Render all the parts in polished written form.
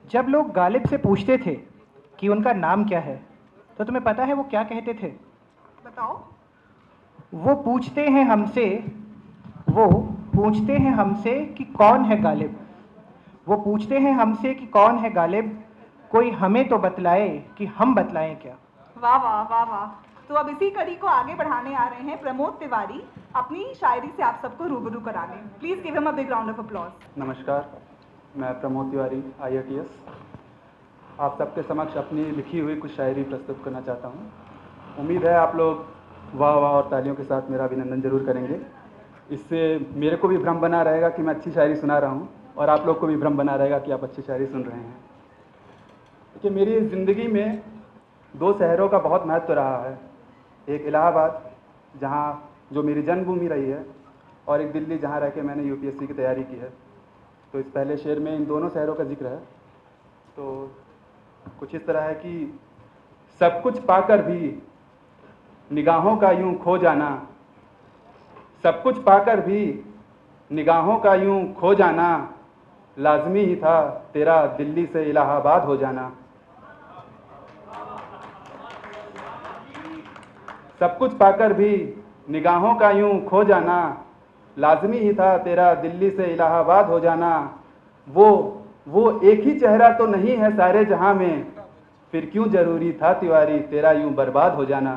जब लोग गालिब से पूछते थे कि उनका नाम क्या है, तो तुम्हें पता है वो क्या कहते थे? बताओ। वो पूछते हैं हमसे वो पूछते हैं हमसे कि कौन है गालिब। वो पूछते हैं हमसे कि कौन है गालिब, कोई हमें तो बतलाए कि हम बतलाएं क्या। वाह वाह वाह वाह। तो अब इसी कड़ी को आगे बढ़ाने आ रहे हैं प्रमोद तिवारी अपनी शायरी से आप सबको रूबरू कराने। Please give him a big round of applause. नमस्कार, मैं प्रमोद तिवारी IITS आप सबके समक्ष अपनी लिखी हुई कुछ शायरी प्रस्तुत करना चाहता हूँ। उम्मीद है आप लोग वाह वाह और तालियों के साथ मेरा अभिनंदन जरूर करेंगे। इससे मेरे को भी भ्रम बना रहेगा कि मैं अच्छी शायरी सुना रहा हूँ और आप लोग को भी भ्रम बना रहेगा कि आप अच्छी शायरी सुन रहे हैं। देखिए, मेरी ज़िंदगी में दो शहरों का बहुत महत्व रहा है। एक इलाहाबाद, जहाँ जो मेरी जन्मभूमि रही है, और एक दिल्ली, जहाँ रह के मैंने UPSC की तैयारी की है। तो इस पहले शेर में इन दोनों शहरों का जिक्र है। तो कुछ इस तरह है कि सब कुछ पाकर भी निगाहों का यूं खो जाना, सब कुछ पाकर भी निगाहों का यूं खो जाना, लाजमी ही था तेरा दिल्ली से इलाहाबाद हो जाना। सब कुछ पाकर भी निगाहों का यूं खो जाना, लाजमी ही था तेरा दिल्ली से इलाहाबाद हो जाना। वो एक ही चेहरा तो नहीं है सारे जहां में, फिर क्यों जरूरी था तिवारी तेरा यूं बर्बाद हो जाना।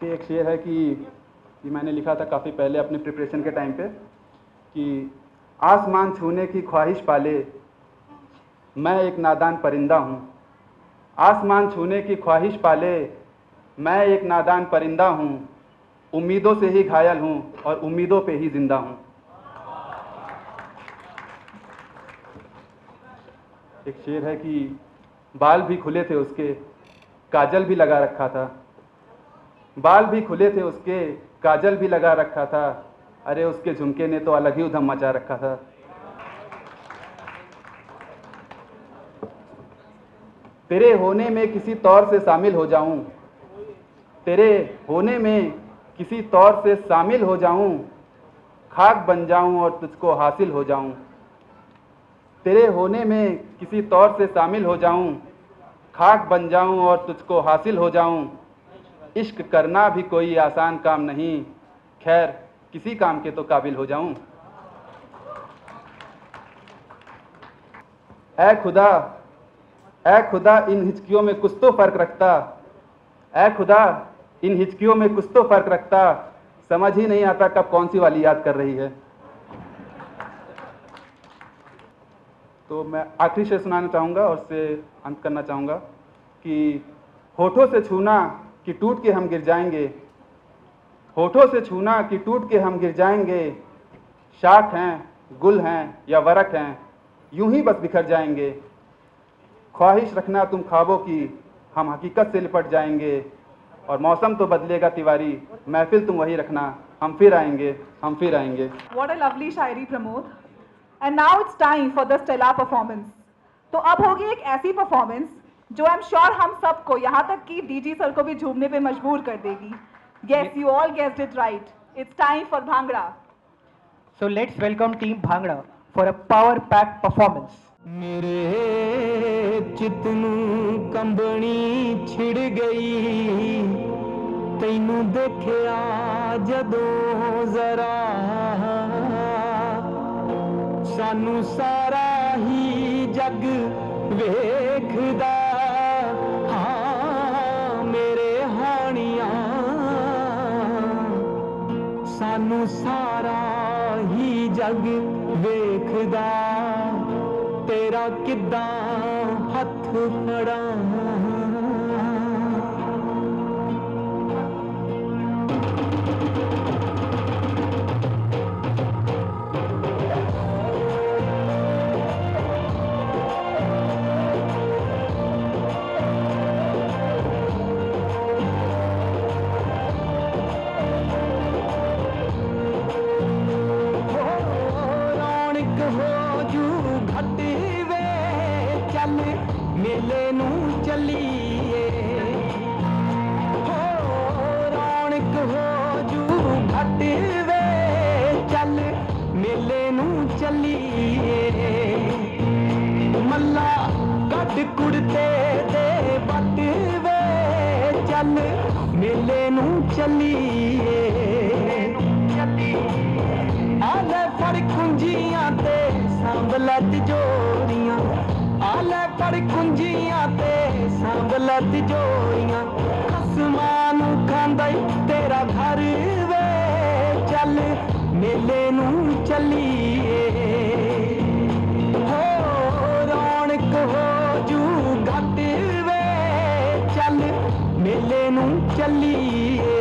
कि एक शेर है कि मैंने लिखा था काफ़ी पहले अपने प्रिपरेशन के टाइम पे, कि आसमान छूने की ख्वाहिश पाले मैं एक नादान परिंदा हूँ। आसमान छूने की ख्वाहिश पाले मैं एक नादान परिंदा हूँ, उम्मीदों से ही घायल हूँ और उम्मीदों पे ही जिंदा हूँ। एक शेर है कि बाल भी खुले थे उसके, काजल भी लगा रखा था। बाल भी खुले थे उसके, काजल भी लगा रखा था, अरे उसके झुमके ने तो अलग ही उधम मचा रखा था। तेरे होने में किसी तौर से शामिल हो जाऊं, तेरे होने में किसी तौर से शामिल हो जाऊं, खाक बन जाऊं और तुझको हासिल हो जाऊं। तेरे होने में किसी तौर से शामिल हो जाऊं, खाक बन जाऊं और तुझको हासिल हो जाऊं। इश्क करना भी कोई आसान काम नहीं, खैर किसी काम के तो काबिल हो जाऊं। ऐ खुदा, ऐ खुदा इन हिचकियों में कुछ तो फर्क रखता, ऐ खुदा इन हिचकियों में कुछ तो फर्क रखता, समझ ही नहीं आता कब कौन सी वाली याद कर रही है। तो मैं आखिरी शेर सुनाना चाहूँगा और उससे अंत करना चाहूँगा कि होठों से छूना कि टूट के हम गिर जाएंगे, होठों से छूना कि टूट के हम गिर जाएंगे, शाख हैं, गुल हैं या वरक हैं, यूं ही बस बिखर जाएंगे। ख्वाहिश रखना तुम ख्वाबों की, हम हकीकत से लिपट जाएंगे, और मौसम तो बदलेगा तिवारी, महफिल तुम वही रखना, हम फिर आएंगे, हम फिर आएंगे। What a lovely Shayari Pramod. And now it's time for the stellar performance. तो अब होगी एक ऐसी परफॉर्मेंस जो आई एम श्योर हम सबको, यहाँ तक कि DG सर को भी झूमने पे मजबूर कर देगी। Yes, you all guessed it right. It's time for Bhangra. So let's welcome Team Bhangra for a power-packed performance. मेरे चित नूं कंबनी छिड़ गई, तैनू देखिया जदों जरा, सानू सारा ही जग वेखदा, हाँ मेरे हानिया, सानू सारा ही जग वेखदा, तेरा किद्दां हथ फड़ा। मेले नूं चलीए, हो रौनक हो जू घट वे, चल मेले नूं चलीए। चलिए मल्ला गढ़ कुड़ते दे बट वे चल मेले नू चलिए आले फड़ कुंजियां ते सांभला तिजोरियां आले फड़ कुंजियां ते सांभला तिजोरियां आसमान खांदा तेरा घर वे चल मेले नू चलिए हो रौनक हो जू घट वे चल मेले नू चलिए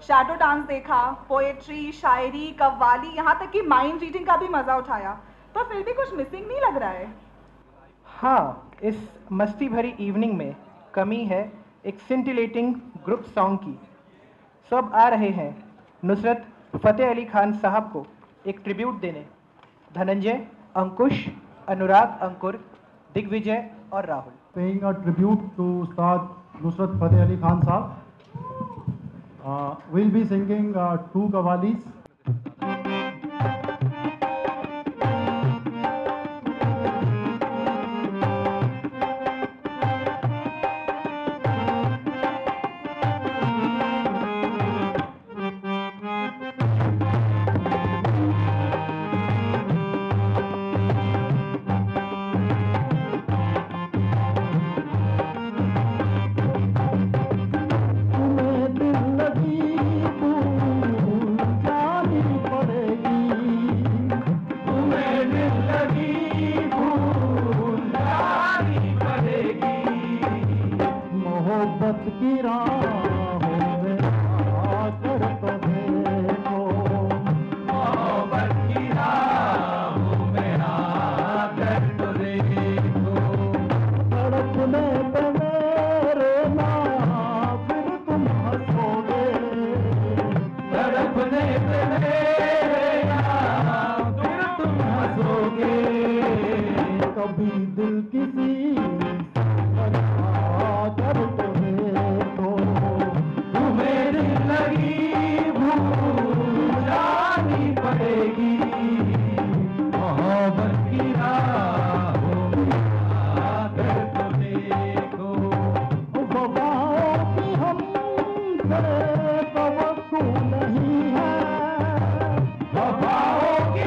शैडो डांस देखा, पोएट्री, शायरी, कव्वाली, यहाँ तक कि माइंड रीडिंग का भी मजा उठाया, तो फिर भी कुछ मिसिंग नहीं लग रहा है। हाँ, इस मस्ती भरी इवनिंग में कमी है एक सिंटिलेटिंग ग्रुप सॉन्ग की। सब आ रहे हैं नुसरत फतेह अली खान साहब को एक ट्रिब्यूट देने। धनंजय, अंकुश, अनुराग, अंकुर, दिग्विजय और Rahul. Paying a tribute to Ustad Nusrat Fateh Ali Khan Sahab. We'll be singing two qawwalis. तवक्कुल नहीं है, वफाओं की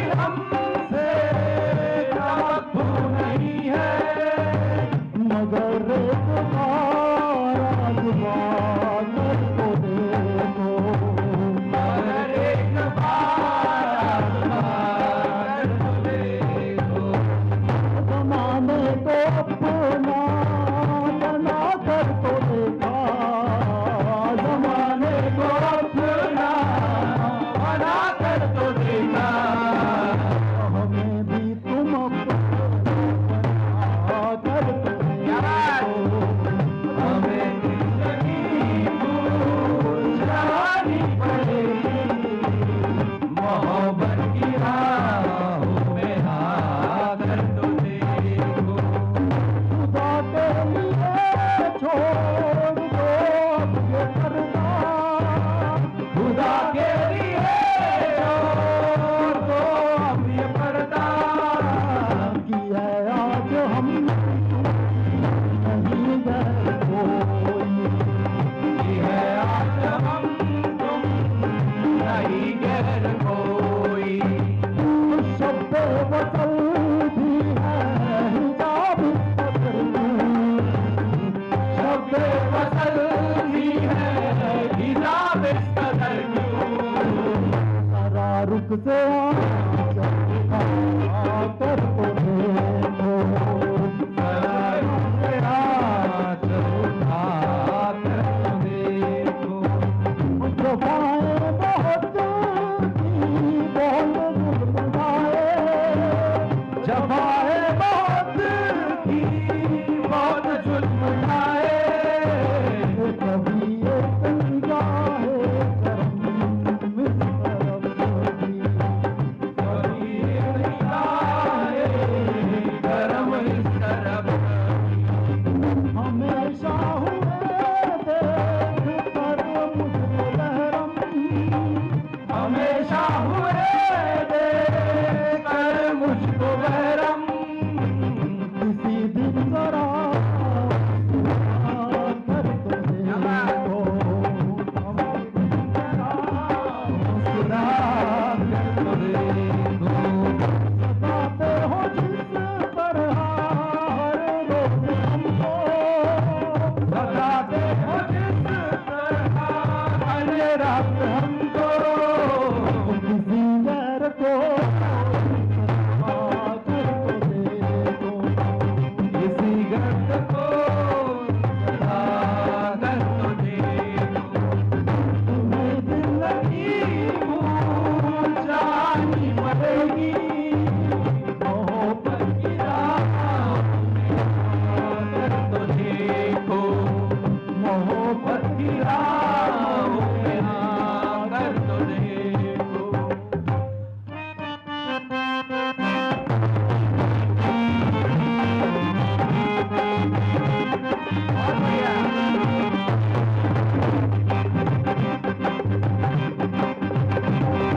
फलक से आकर तो देखो, फलक से आकर तो देखो। जफाएं बहुत की बोल गुनगुनाए, जफाएं बहुत की बहुत झुलमुलाए। कभी एक निगाह करम इस तरफ की, कभी एक निगाह करम इस तरफ की। हमेशा हुए देख कर मुझको बहरम, हमेशा हुए देख कर मुझको बहरम। किसी दिन जरा कर तो देखो, मुस्कुरा कर तो देखो। सताते हो जिस तरह हर रोज हमको, सताते हो जिस तरह हर रात हमको। किसी गैर को कर तो देखो, किसी गर्द को कर तो देखो। तुम्हें दिल लगी भूल जानी पड़ेगी, मोहब्बत की राह कर तो देखो, मोहब्बत की राह कर तो देखो।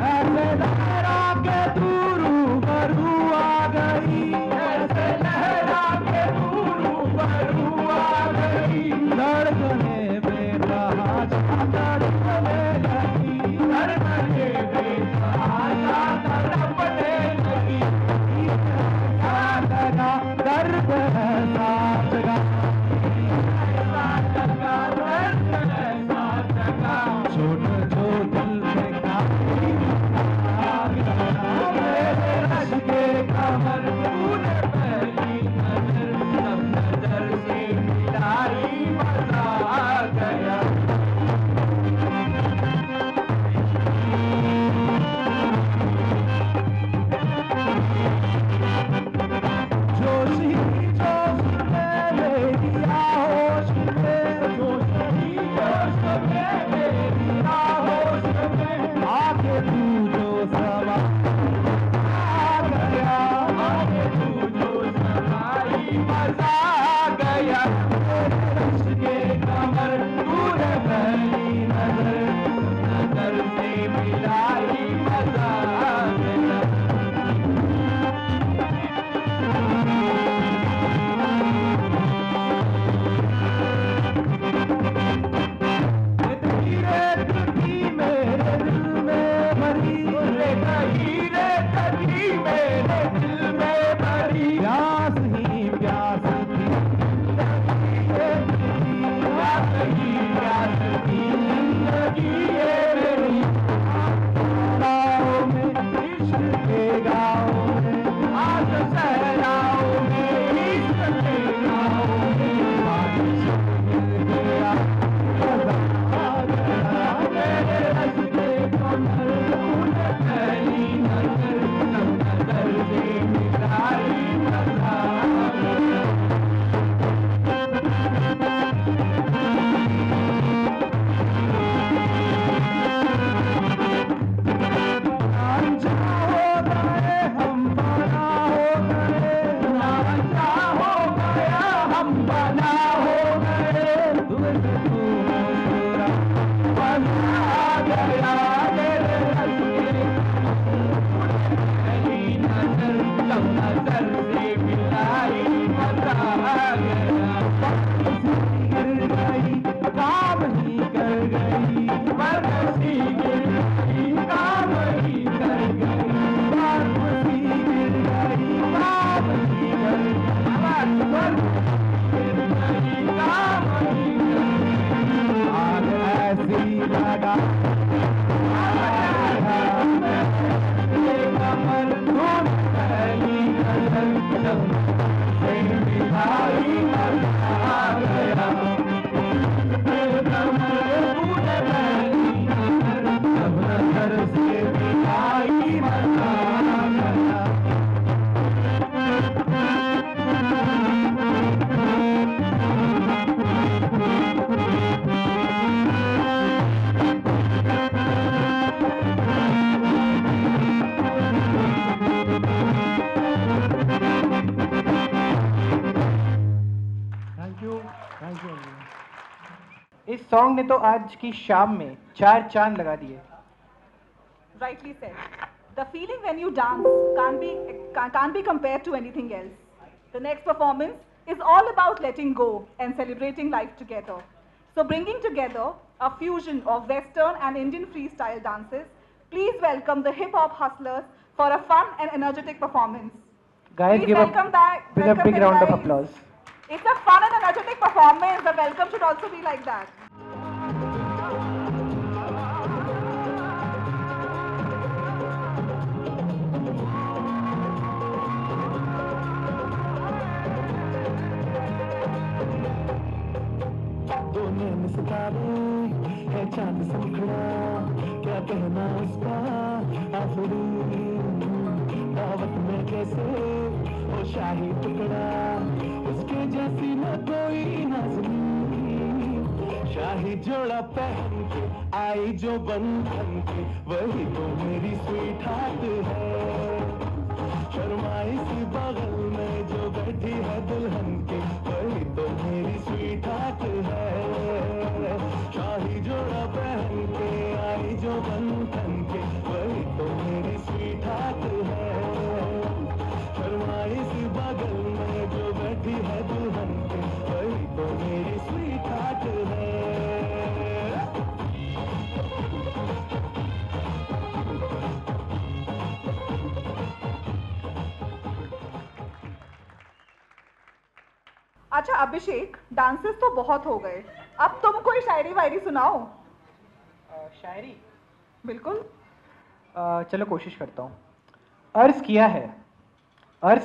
ऐसे लहरा के तू रूबरू आ गई, ऐसे लहरा के तू रूबरू आ गई। धड़कने बेतहा तड़पने लगी, धड़कने बेतहा तड़पने लगी। दर्द है साथ जगह, छोट जो दिल में मेरे रश के कमर तूने पहली नजर, सब नजर से मिलाई मजा आ गया। जोश ही जोश में मेरी आहोश में, जोश ही जोश में मेरी आहोश में। आके तू जो समा आ गया, आके तू जो समाई मजा आ गया। मेरे रश के कमर तूने पहली नजर, नजर से मिलाई मजा आ गया। मेरे दिल में भरी मेरे दिल में भरी प्यास ही प्यास थी, प्यास ही प्यास थी जिंदगी ये मेरी। गाँव में इश्क के गाँव में, आज सहराओं में इश्क के गाँव में। बारिश गिर गया, मजा आ गया। मेरे रश के कमर तूने पहली नजर, सब नजर से मिलाई मजा आ गया। रांझा हो गए हम बना हो गए, रांझा हो गया हम बना हो गए। दूर से तू मुस्कुरा मजा आ गया। मेरे रश के पहली नजर, सब नजर से मिलाई मजा आ गया। गिर गई काम ही कर गई, बरसी गिर गई काम ही कर गई। बरसी गिर गई काम ही कर गई, गिर गई काम ही कर गई। आग ऐसी लगा सॉन्ग ने तो आज की शाम में 4 चांद लगा दिए। Rightly said. The feeling when you dance can't be compared to anything else. The next performance is all about letting go and celebrating life together. So bringing together a fusion of Western and Indian freestyle dances, please welcome the hip hop hustlers for a fun and energetic performance. Guys, Please give welcome a welcome big them, round of guys. applause. It's a fun and energetic performance. The welcome should also be like that. दोनों सितारे है चांद समखड़ा, क्या कहना उसका आखिरी दावत में कैसे वो शाही टुकड़ा, उसके जैसी न कोई नाज़नीन, शाही जोड़ा पहन के आई जो बंधन के, वही तो मेरी स्वीट हार्ट है। शर्माई सी बगल में जो बैठी है दुल्हन के, वही तो मेरी स्वीट हार्ट है। शाही जोड़ा पहन के आई जो बंधन के, वही तो मेरी स्वीट हार्ट है। शर्माई सी बगल में जो बैठी है दुल्हन के, वही तो मेरी स्वीट हार्ट है। अच्छा अभिषेक, डांसेस तो बहुत हो गए, अब तुम कोई शायरी वायरी सुनाओ। शायरी? बिल्कुल। चलो कोशिश करता हूँ। अर्ज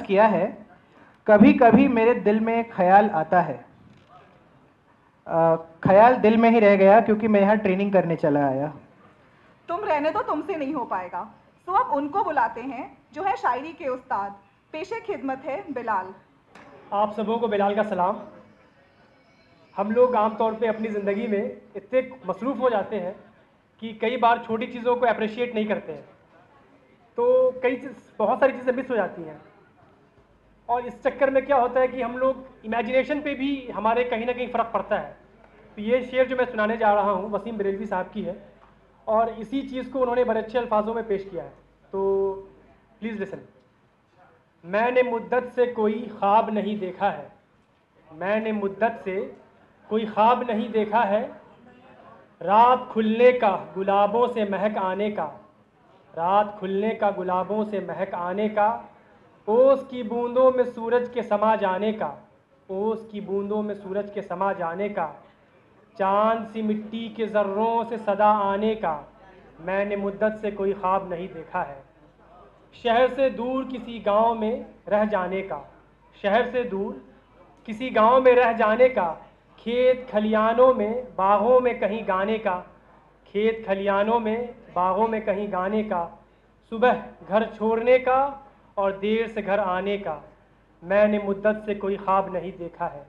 किया है, कभी कभी मेरे दिल में ख्याल आता है। ख्याल दिल में ही रह गया क्योंकि मैं यहाँ ट्रेनिंग करने चला आया। तुम रहने दो, तुमसे नहीं हो पाएगा। तो अब उनको बुलाते हैं जो है शायरी के उस्ताद, पेशे खिदमत है बिलाल। आप सबों को बिलाल का सलाम। हम लोग आमतौर पे अपनी ज़िंदगी में इतने मसरूफ़ हो जाते हैं कि कई बार छोटी चीज़ों को अप्रिशिएट नहीं करते हैं, तो बहुत सारी चीज़ें मिस हो जाती हैं। और इस चक्कर में क्या होता है कि हम लोग इमेजिनेशन पे भी हमारे कहीं ना कहीं फ़र्क पड़ता है। तो ये शेर जो मैं सुनाने जा रहा हूँ वसीम बरेलवी साहब की है, और इसी चीज़ को उन्होंने बड़े अच्छे अल्फाजों में पेश किया है। तो प्लीज़ लिसन। मैंने मुद्दत से कोई ख्वाब नहीं देखा है, मैंने मुद्दत से कोई ख्वाब नहीं देखा है, रात खुलने का गुलाबों से महक आने का, रात खुलने का गुलाबों से महक आने का, ओस की बूंदों में सूरज के समा जाने का, ओस की बूंदों में सूरज के समा जाने का, चांद सी मिट्टी के ज़र्रों से सदा आने का, मैंने मुद्दत से कोई ख्वाब नहीं देखा है। शहर से दूर किसी गांव में रह जाने का, शहर से दूर किसी गांव में रह जाने का, खेत खलियानों में बागों में कहीं गाने का, खेत खलियानों में बागों में कहीं गाने का, सुबह घर छोड़ने का और देर से घर आने का, मैंने मुद्दत से कोई ख्वाब नहीं देखा है।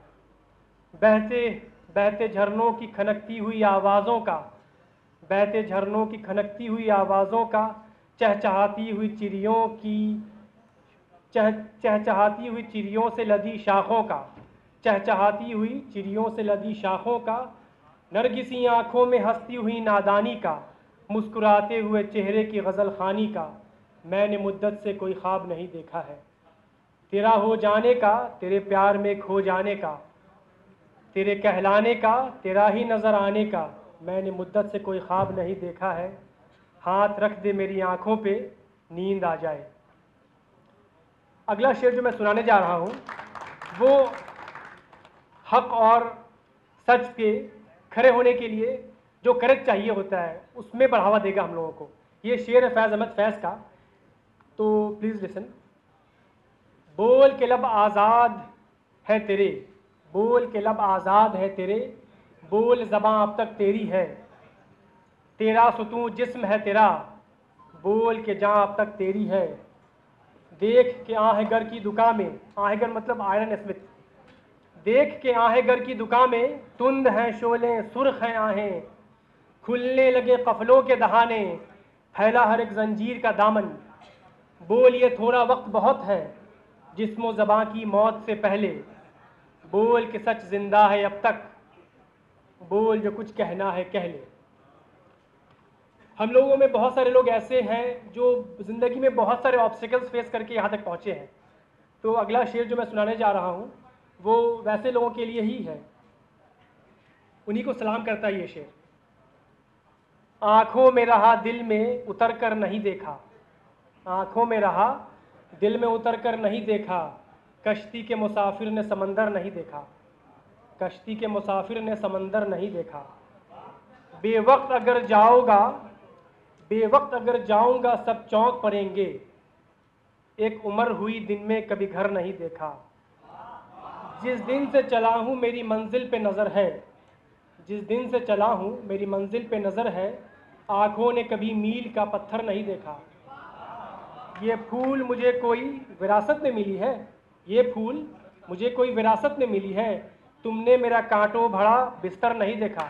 बहते बहते झरनों की खनकती हुई आवाज़ों का, बहते झरनों की खनकती हुई आवाज़ों का, चहचहाती हुई चिड़ियों की चहचहाती हुई चिड़ियों से लदी शाखों का, चहचहाती हुई चिड़ियों से लदी शाखों का, नरगिसी आँखों में हंसती हुई नादानी का, मुस्कुराते हुए चेहरे की गज़ल खानी का, मैंने मुद्दत से कोई ख्वाब नहीं देखा है। तेरा हो जाने का, तेरे प्यार में खो जाने का, तेरे कहलाने का, तेरा ही नज़र आने का, मैंने मुद्दत से कोई ख्वाब नहीं देखा है। हाथ रख दे मेरी आँखों पे नींद आ जाए। अगला शेर जो मैं सुनाने जा रहा हूँ वो हक और सच के खड़े होने के लिए जो करेक्ट चाहिए होता है उसमें बढ़ावा देगा हम लोगों को। ये शेर है फैज़ अहमद फैज़ का, तो प्लीज़ लिसन। बोल के लब आज़ाद है तेरे, बोल के लब आज़ाद है तेरे, बोल ज़बां अब तक तेरी है, तेरा सुतूं जिस्म है तेरा, बोल के जान अब तक तेरी है। देख के आहेगर की दुकान में, आहेगर मतलब आयरन स्मिथ, देख के आहेगर की दुकान में, तुंद हैं शोलें सुर्ख हैं आहें, खुलने लगे कफलों के दहाने, फैला हर एक जंजीर का दामन, बोल ये थोड़ा वक्त बहुत है जिस्मो ज़बां की मौत से पहले, बोल के सच जिंदा है अब तक, बोल जो कुछ कहना है कह ले। हम लोगों में बहुत सारे लोग ऐसे हैं जो ज़िंदगी में बहुत सारे ऑब्स्टिकल्स फेस करके यहाँ तक पहुँचे हैं। तो अगला शेर जो मैं सुनाने जा रहा हूँ वो वैसे लोगों के लिए ही है, उन्हीं को सलाम करता है ये शेर। आँखों में रहा दिल में उतर कर नहीं देखा, आँखों में रहा दिल में उतर कर नहीं देखा, कश्ती के मुसाफिर ने समंदर नहीं देखा, कश्ती के मुसाफिर ने समंदर नहीं देखा। बेवक्त अगर जाओगा, बेवक्त अगर जाऊंगा सब चौंक पड़ेंगे, एक उम्र हुई दिन में कभी घर नहीं देखा। जिस दिन से चला हूँ मेरी मंजिल पे नज़र है, जिस दिन से चला हूँ मेरी मंजिल पे नज़र है, आँखों ने कभी मील का पत्थर नहीं देखा। ये फूल मुझे कोई विरासत में मिली है, ये फूल मुझे कोई विरासत में मिली है, तुमने मेरा कांटों भरा बिस्तर नहीं देखा,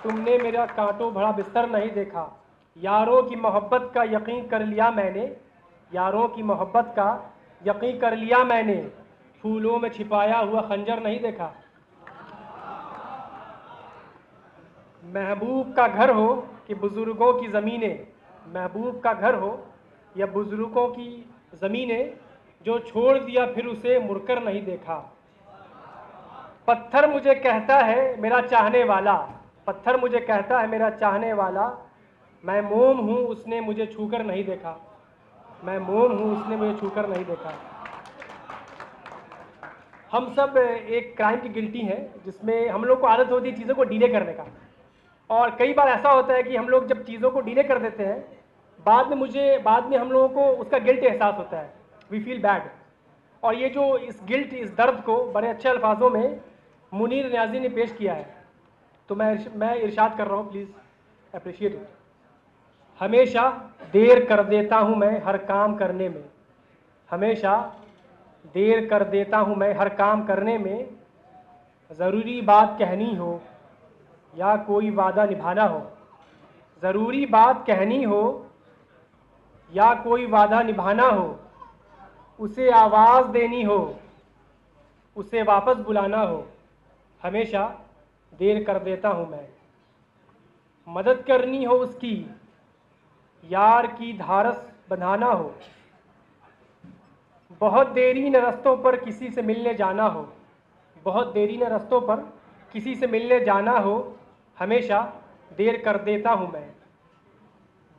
तुमने मेरा कांटों भरा बिस्तर नहीं देखा। यारों की मोहब्बत का यकीन कर लिया मैंने, यारों की मोहब्बत का यकीन कर लिया मैंने, फूलों में छिपाया हुआ खंजर नहीं देखा। महबूब का घर हो कि बुज़ुर्गों की ज़मीनें, महबूब का घर हो या बुज़ुर्गों की ज़मीनें, जो छोड़ दिया फिर उसे मुड़कर नहीं देखा। पत्थर मुझे कहता है मेरा चाहने वाला, पत्थर मुझे कहता है मेरा चाहने वाला, मैं मोम हूँ उसने मुझे छूकर नहीं देखा, मैं मोम हूँ उसने मुझे छूकर नहीं देखा। हम सब एक क्राइम की गिल्टी हैं जिसमें हम लोग को आदत होती है चीज़ों को डीले करने का, और कई बार ऐसा होता है कि हम लोग जब चीज़ों को डीले कर देते हैं बाद में हम लोगों को उसका गिल्ट एहसास होता है, वी फील बैड। और ये जो इस गिल्ट, इस दर्द को बड़े अच्छे अल्फाजों में मुनीर न्याजी ने पेश किया है, तो मैं इरशाद कर रहा हूँ, प्लीज़ अप्रिशिएट इट। हमेशा देर कर देता हूँ मैं हर काम करने में, हमेशा देर कर देता हूँ मैं हर काम करने में, ज़रूरी बात कहनी हो या कोई वादा निभाना हो, ज़रूरी बात कहनी हो या कोई वादा निभाना हो, उसे आवाज़ देनी हो, उसे वापस बुलाना हो, हमेशा देर कर देता हूँ मैं। मदद करनी हो उसकी, यार की धारस बंधाना हो, बहुत देरी न रस्तों पर किसी से मिलने जाना हो, बहुत देरी न रस्तों पर किसी से मिलने जाना हो, हमेशा देर कर देता हूँ मैं।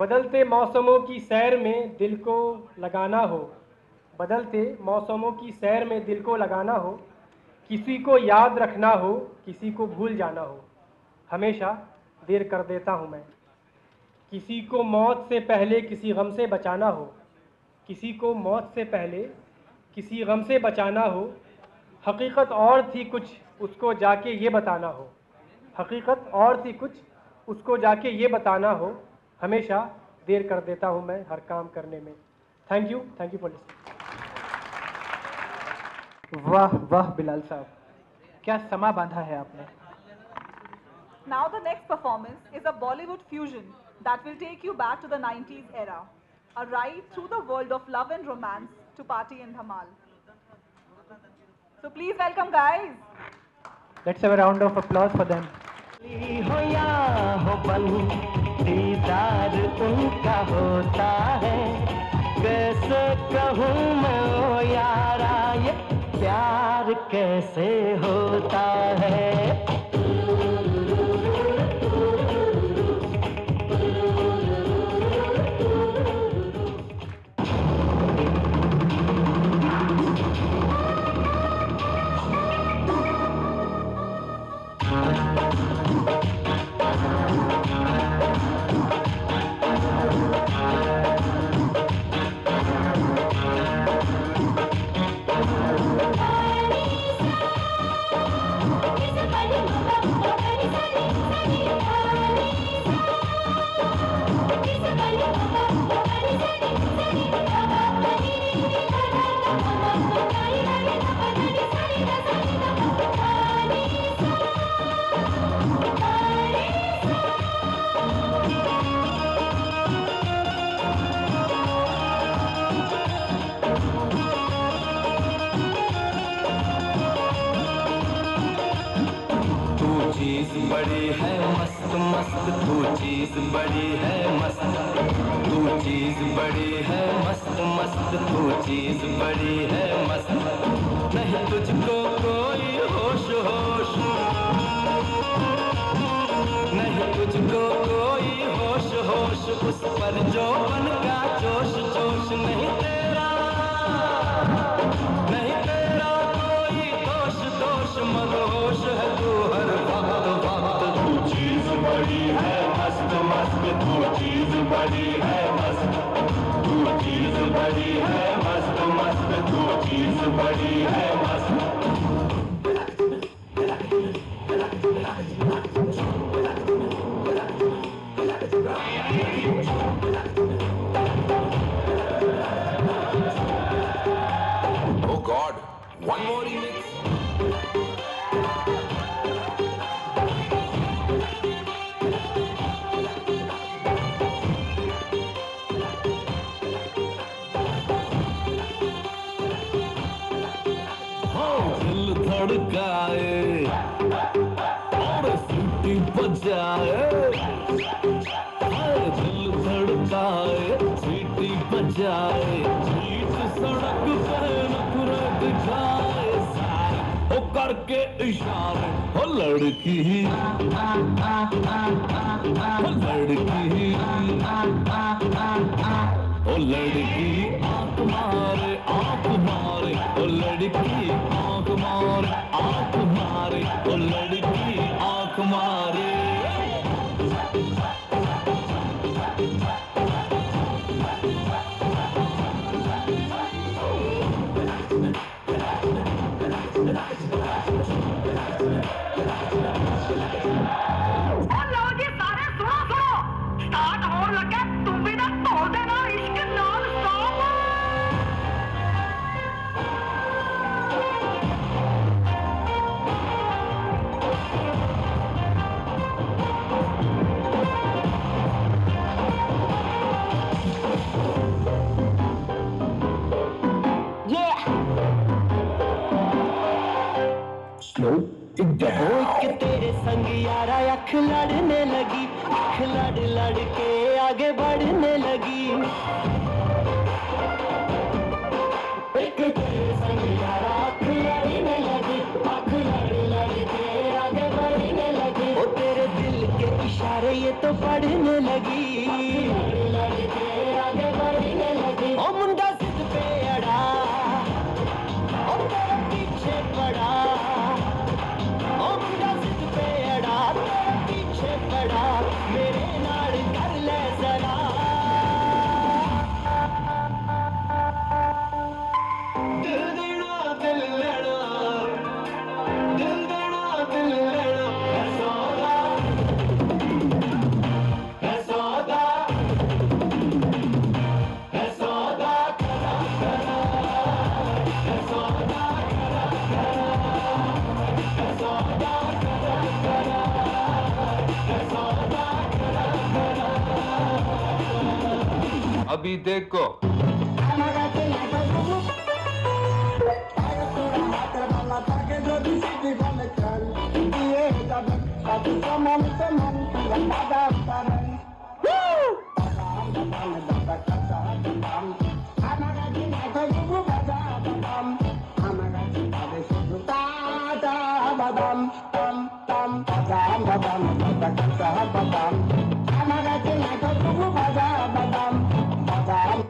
बदलते मौसमों की सैर में दिल को लगाना हो, बदलते मौसमों की सैर में दिल को लगाना हो, किसी को याद रखना हो, किसी को भूल जाना हो, हमेशा देर कर देता हूँ मैं। किसी को मौत से पहले किसी गम से बचाना हो, किसी को मौत से पहले किसी गम से बचाना हो, हकीकत और थी कुछ उसको जाके ये बताना हो, हकीकत और थी कुछ उसको जाके ये बताना हो, हमेशा देर कर देता हूँ मैं हर काम करने में। Thank you for listening. वाह वाह बिलाल साहब, क्या समा बांधा है आपने। Now the next performance is a Bollywood fusion that will take you back to the 90s era, a ride through the world of love and romance to party in Dhamal. So please welcome guys. Let's have a round of applause for them. हो या हो बन दीदार उनका होता है, कैसे कहूँ मैं ओ यारा ये प्यार कैसे होता है। It's a मस्त तू चीज बड़ी है मस्त, तू चीज बड़ी है मस्त मस्त, तू चीज बड़ी है मस्त। नहीं तुझको कोई होश होश, नहीं तुझको कोई होश होश, उस पर जो बन का जोश जोश। नहीं तेरा कोई दोष दोष, मदहोश है तू हर वक्त वक्त। तू चीज बड़ी है मस्त मस्त, तू चीज बड़ी है मस्त, तू चीज बड़ी है मस्त मस्त, तू चीज बड़ी है मस्त। Oh God, one more remix. दिल धड़काए और सीटी बजाए, दिल धड़काए सीटी बजाए, बीच सड़क पे नखरे दिखाए, ओ करके इशारे हो लड़की, ओ लड़की, ओ लड़की आंख मारे आंख मारे, ओ लड़की आंख मारे आंख मारे, ओ लड़की आंख मारे। कि तेरे संग यारा अख लड़ने लगी, अख लड़ लड़ के आगे बढ़ने लगी। एक तेरे संग यारा अख लड़ने लगी, अख लड़ लड़ के आगे बढ़ने लगी। ओ तेरे दिल के इशारे ये तो पढ़ने लगी, लड़ लड़ के आगे बढ़ने लगी। ओ मुंडा जिद पे अड़ा, ओ तेरे पीछे पड़ा, ओ मुंडा जिद पे अड़ा, तेरे पीछे पड़ा, मेरे नाल कर ले जरा। दिल देना दिल लेना, दिल देना दिल लेना, है सौदा, है सौदा, है सौदा करा करा, है सौदा करा करा, है सौदा करा करा, है सौदा करा करा। अभी देखो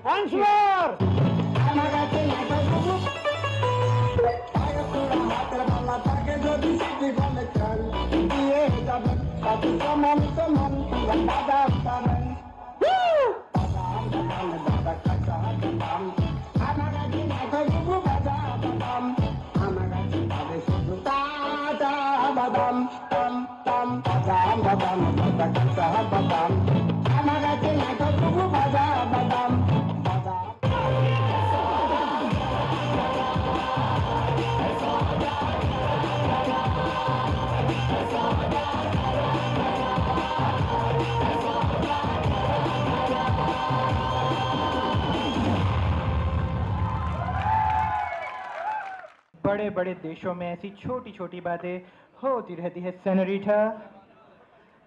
Once more! बड़े बड़े देशों में ऐसी छोटी छोटी बातें होती रहती है सेनोरिटा।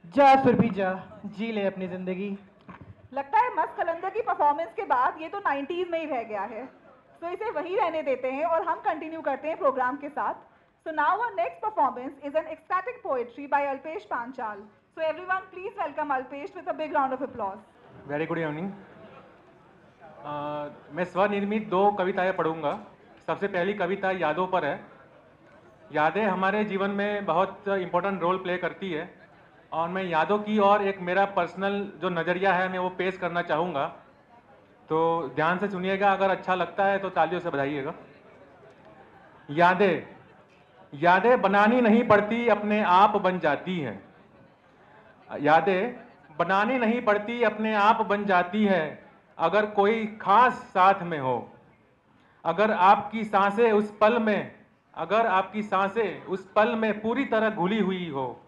जा सुरभि जा, जी ले अपनी जिंदगी। लगता है मस्त कलंदर की परफॉर्मेंस के बाद ये तो 90s में ही रह गया है, तो इसे वही रहने देते हैं और हम कंटिन्यू करते हैं प्रोग्राम के साथ। So now our next performance is an ecstatic poetry by Alpesh Panchal. So everyone please welcome Alpesh with a big round of applause. Very good evening. मैं स्वनिर्मित 2 कविताएं पढ़ूंगा। सबसे पहली कविता यादों पर है। यादें हमारे जीवन में बहुत इम्पोर्टेंट रोल प्ले करती है और मैं यादों की और एक मेरा पर्सनल जो नज़रिया है मैं वो पेश करना चाहूँगा, तो ध्यान से सुनिएगा। अगर अच्छा लगता है तो तालियों से बधाइएगा। यादें यादें बनानी नहीं पड़ती, अपने आप बन जाती हैं। यादें बनानी नहीं पड़ती, अपने आप बन जाती है अगर कोई खास साथ में हो। अगर आपकी सांसें उस पल में पूरी तरह घुली हुई हो।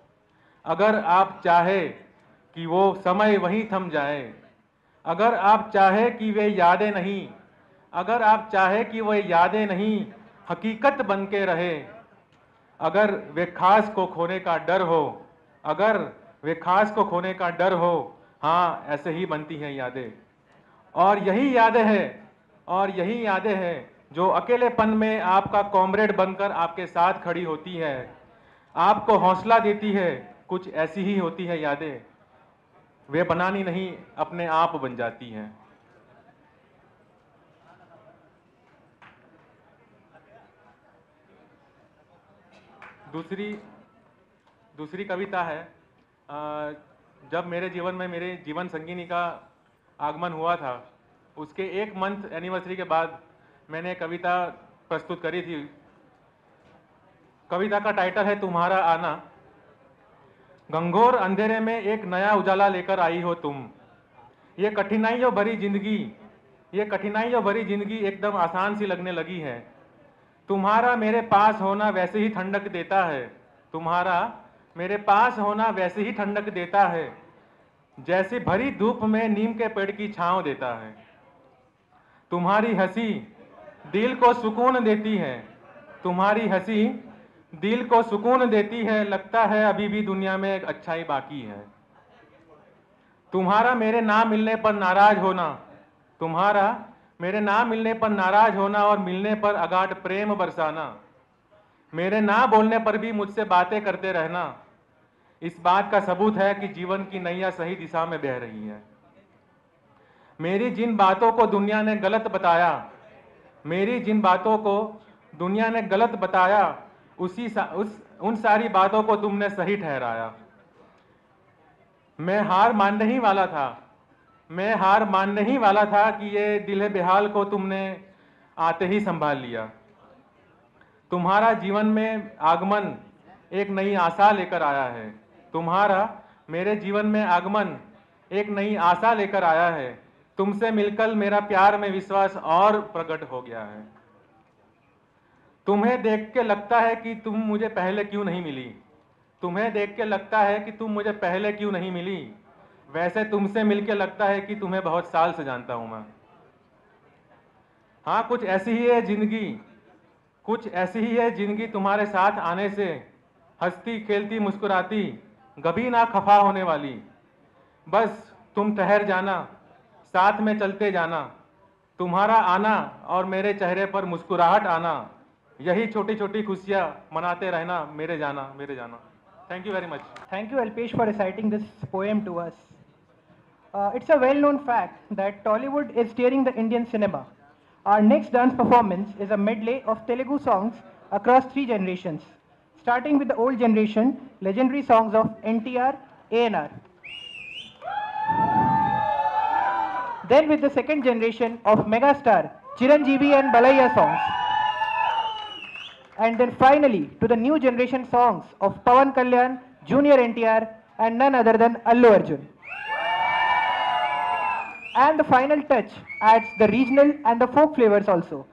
अगर आप चाहे कि वो समय वहीं थम जाए। अगर आप चाहे कि वे यादें नहीं हकीकत बन के रहे। अगर वे खास को खोने का डर हो, हाँ ऐसे ही बनती हैं यादें। और यही यादें हैं जो अकेलेपन में आपका कॉमरेड बनकर आपके साथ खड़ी होती है, आपको हौसला देती है। कुछ ऐसी ही होती है यादें, वे बनानी नहीं अपने आप बन जाती हैं। दूसरी कविता है। जब मेरे जीवन में मेरे जीवन संगिनी का आगमन हुआ था, उसके 1 मंथ एनिवर्सरी के बाद मैंने कविता प्रस्तुत करी थी। कविता का टाइटल है तुम्हारा आना। घंघोर अंधेरे में एक नया उजाला लेकर आई हो तुम। ये कठिनाइयों भरी जिंदगी एकदम आसान सी लगने लगी है। तुम्हारा मेरे पास होना वैसे ही ठंडक देता है जैसे भरी धूप में नीम के पेड़ की छांव देता है। तुम्हारी हंसी दिल को सुकून देती है, लगता है अभी भी दुनिया में एक अच्छाई बाकी है। तुम्हारा मेरे ना मिलने पर नाराज होना और मिलने पर अगाध प्रेम बरसाना। मेरे ना बोलने पर भी मुझसे बातें करते रहना, इस बात का सबूत है कि जीवन की नैया सही दिशा में बह रही है। मेरी जिन बातों को दुनिया ने गलत बताया, उन सारी बातों को तुमने सही ठहराया। मैं हार मानने ही वाला था कि ये दिल बेहाल को तुमने आते ही संभाल लिया। तुम्हारा जीवन में आगमन एक नई आशा लेकर आया है। तुम्हारा मेरे जीवन में आगमन एक नई आशा लेकर आया है। तुमसे मिलकर मेरा प्यार में विश्वास और प्रकट हो गया है। तुम्हें देख के लगता है कि तुम मुझे पहले क्यों नहीं मिली। वैसे तुमसे मिलके लगता है कि तुम्हें बहुत साल से जानता हूं मैं। हाँ, कुछ ऐसी ही है जिंदगी तुम्हारे साथ आने से, हंसती खेलती मुस्कुराती, कभी ना खफा होने वाली। बस तुम ठहर जाना, साथ में चलते जाना। तुम्हारा आना और मेरे चेहरे पर मुस्कुराहट आना, यही छोटी छोटी खुशियां मनाते रहना, मेरे जाना। Thank you very much. Thank you, Alpesh, for reciting this poem to us. It's a well-known fact that Tollywood is steering the Indian cinema. Our next dance performance is a medley of Telugu songs across 3 generations, starting with the old generation, legendary songs of NTR, ANR. Then with the second generation of megastar, Chiranjeevi and Balaiya songs. And then finally to the new generation songs of Pawan Kalyan, Junior NTR and none other than Allu Arjun. And the final touch adds the regional and the folk flavors also.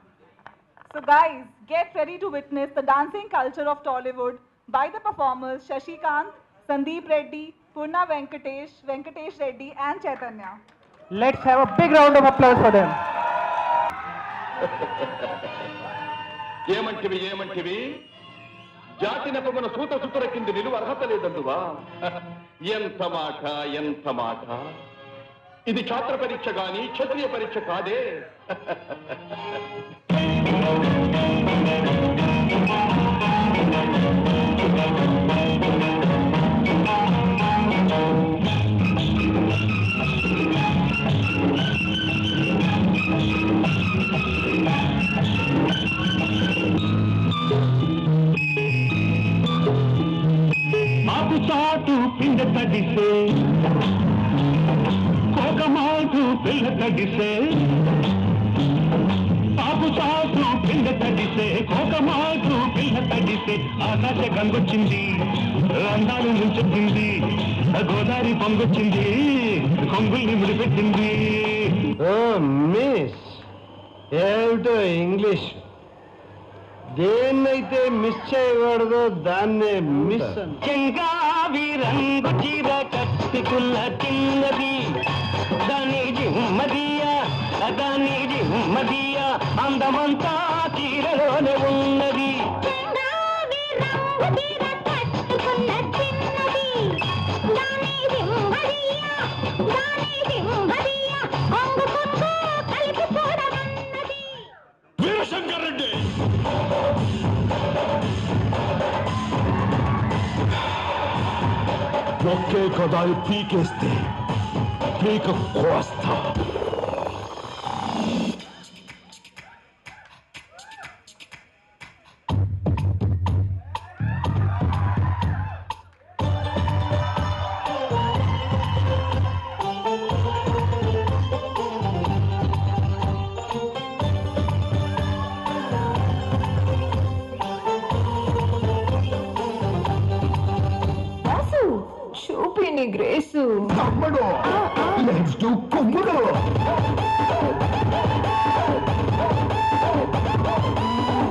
So guys, get ready to witness the dancing culture of Tollywood by the performers Shashikant, Sandeep Reddy, Purna Venkatesh, Venkatesh Reddy and Chaitanya. Let's have a big round of applause for them. ఏమంటివి జాతి నెపమున సూత సుతుర కింది నిలువ అర్హత లేదందువా? ఎంత మాట, ఎంత మాట! ఇది ఛాత్ర పరీక్ష గాని క్షత్రియ పరీక్ష కాదే. చాటు పిండ తడిసే కోకమాటు పిల్ల తడిసే పాపు చాటు పిండ తడిసే కోకమాటు పిల్ల తడిసే ఆకాశ గంగొచ్చింది అందాలు ముంచెత్తింది గోదావరి పొంగొచ్చింది కొంగుల్ని ముడిపెట్టింది. మిస్ ఏమిటో ఇంగ్లీష్ దేన్నైతే మిస్ చేయకూడదో దాన్నే మిస్. చెంగావి రంగు చీర కత్తికుల్ల చిన్నది దాని జిమ్మదియా దాని జిమ్మదియా అందమంతా చీరలోనే ఉన్నది. వీరశంకర్ రెడ్డి ఒకే కదాయి పీకేస్తే పీక కోస్తా. చూపిని గ్రేసు తమ్ముడు లెట్స్ డు కుమ్ముడు.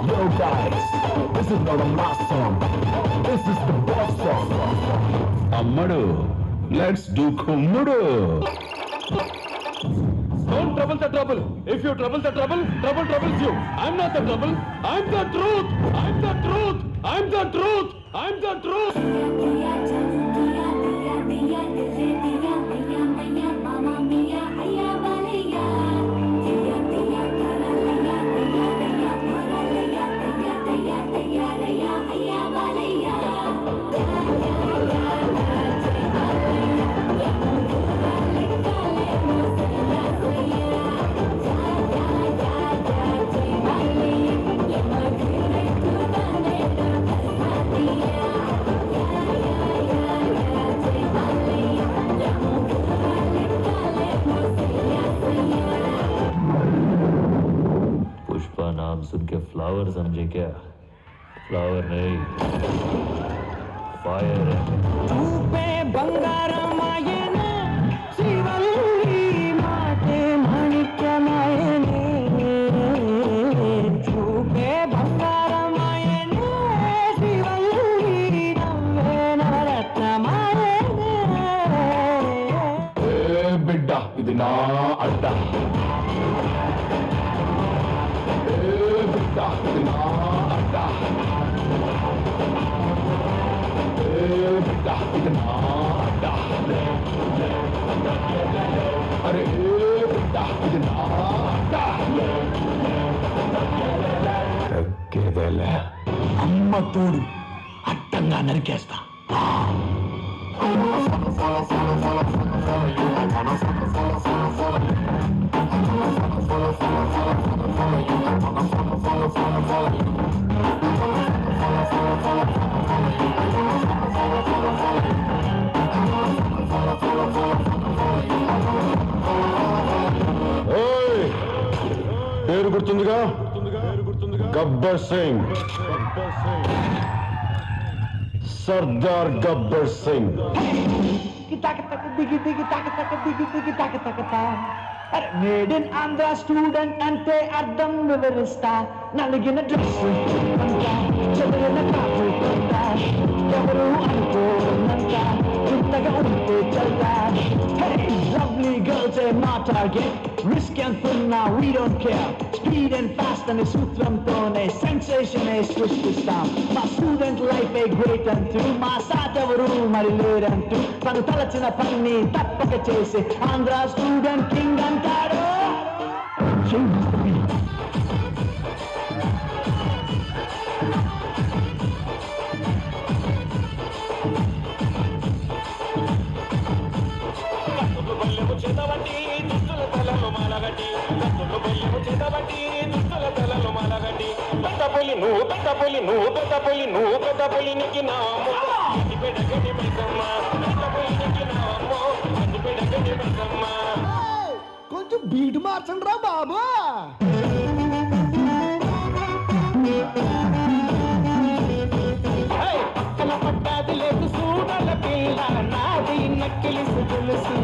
Yo guys, this is not a mass song. This is the boss song. అమ్మడు లెట్స్ డు కుమ్ముడు. Don't trouble the trouble. If you trouble the trouble, trouble troubles you. I'm not the trouble. I'm the truth. I'm the truth. I'm the truth. I'm the truth. नाम सुन के flower समझे क्या? Flower नहीं, fire है. చూపే బంగారమాయన శివల్లి మాటే మాణిక్యమాయనే. చూపే బంగారమాయన శివల్లి నవ్వే నవరత్నమాయనే. బిడ్డ ఇది నా అడ్డ. బిడ్డ ఇది నా అడ్డ. బిడ్డ ఇది నా అడ్డ. అరే బిడ్డ ఇది నా అడ్డ. తగ్గేదేలే అమ్మ తోడు అడ్డంగా నరికేస్తా. పేరు గుర్తుందిగా? Gabbar Singh, Sardaar Gabbar Singh. Made in Andhra student అంటే అర్థం వివరిస్తా. నలిగిన డ్రెస్ అంతా చెదిరిన కాపు కొంత ఎవరు అనుకోనంత ఇంతగా ఉంటే చల్లా. లవ్లీ గర్ల్స్ ఏ మా టార్గెట్. రిస్క్ ఎంతున్నా we don't care. Speed and fast అనే సూత్రంతోనే సెన్సేషన్ సృష్టిస్తాం. మా స్టూడెంట్ లైఫ్ ఏ గ్రేట్ అంటూ మా సాటెవరు మరి లేరంటూ తను తలచిన పని తప్పక చేసి ఆంధ్ర స్టూడెంట్ కింగ్ అంటాడు. కొంచెం బీట్ మార్చండి రా బాబా. పక్కన పడ్డాది లేదు సూడల పిల్ల నాది నక్కిలిసు గొలుసు.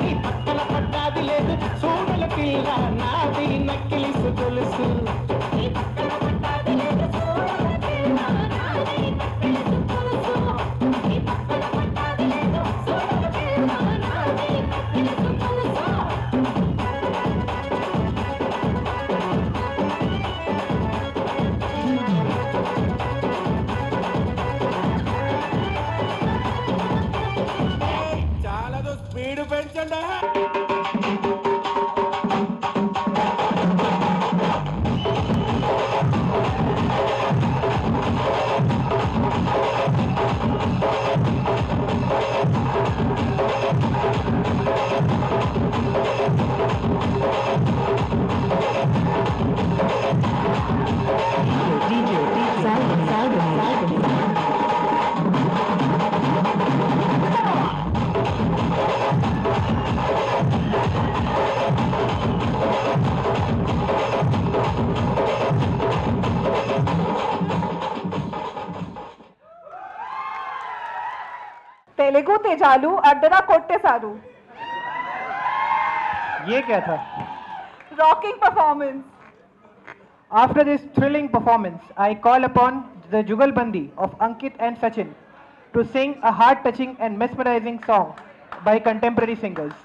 నీ పక్కన పడ్డాది లేదు సూడల పిల్ల నాది నక్కిలిసు గొలుసు. నీ పక్కన పడ్డాది లేదు సూడల పిల్ల నాది నక్కిలిసు గొలుసు. నీ పక్కన పడ్డాది లేదు సూడల పిల్ల నాది నక్కిలిసు గొలుసు. చాలదు స్పీడ్ పెంచండి. तेलुगु तेजालू अड्डरा कोट्टे सारू. ये क्या था? Rocking performance. After this thrilling performance, I call upon the Jugalbandi of Ankit and Sachin to sing a heart-touching and mesmerizing song by contemporary singers.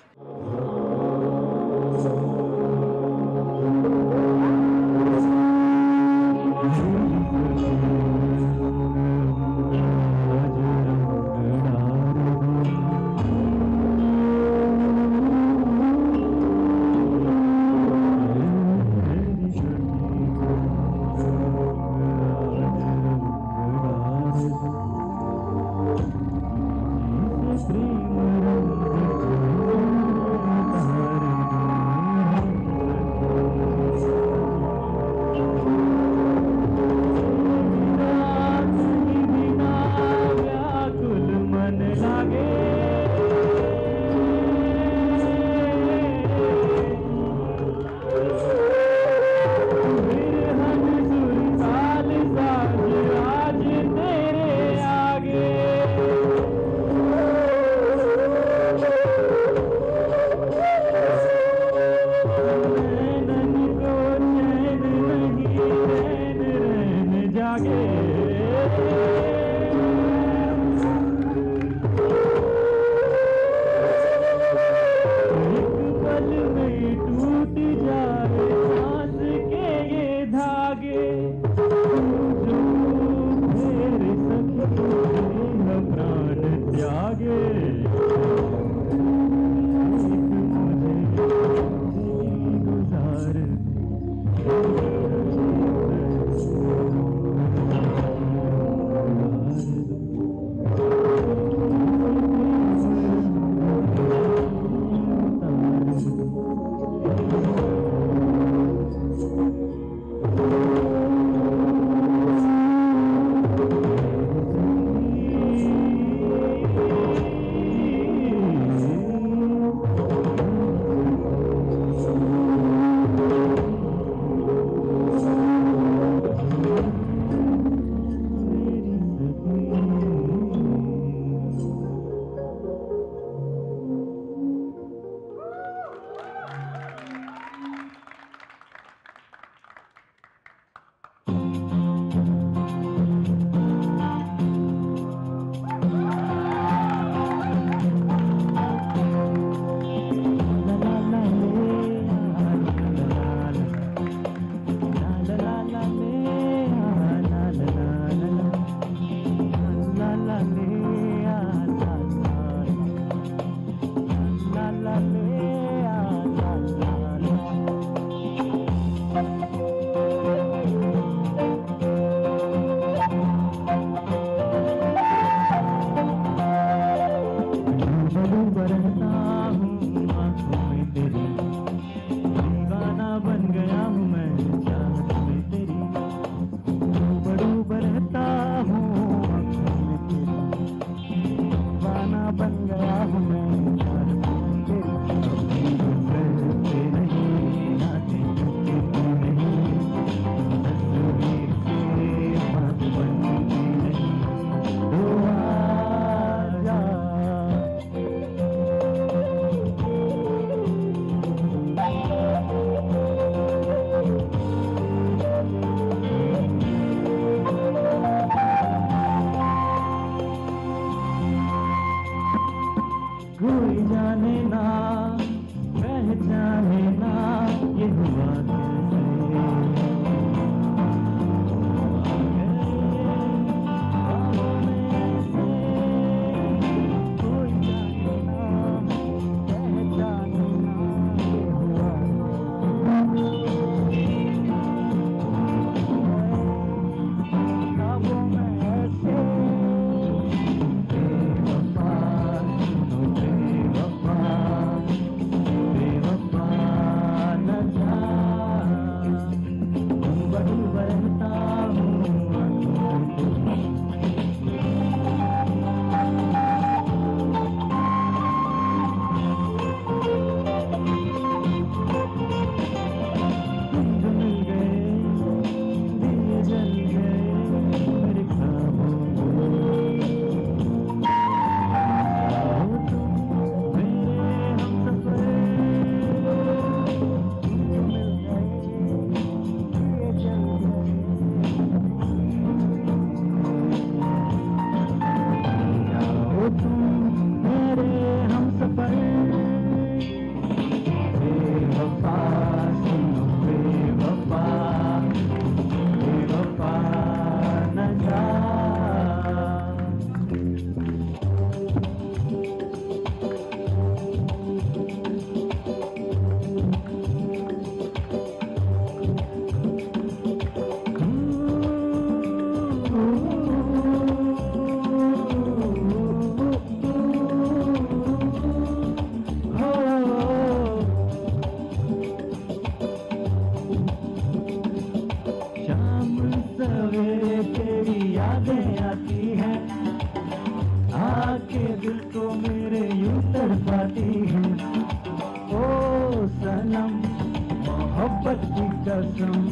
कसम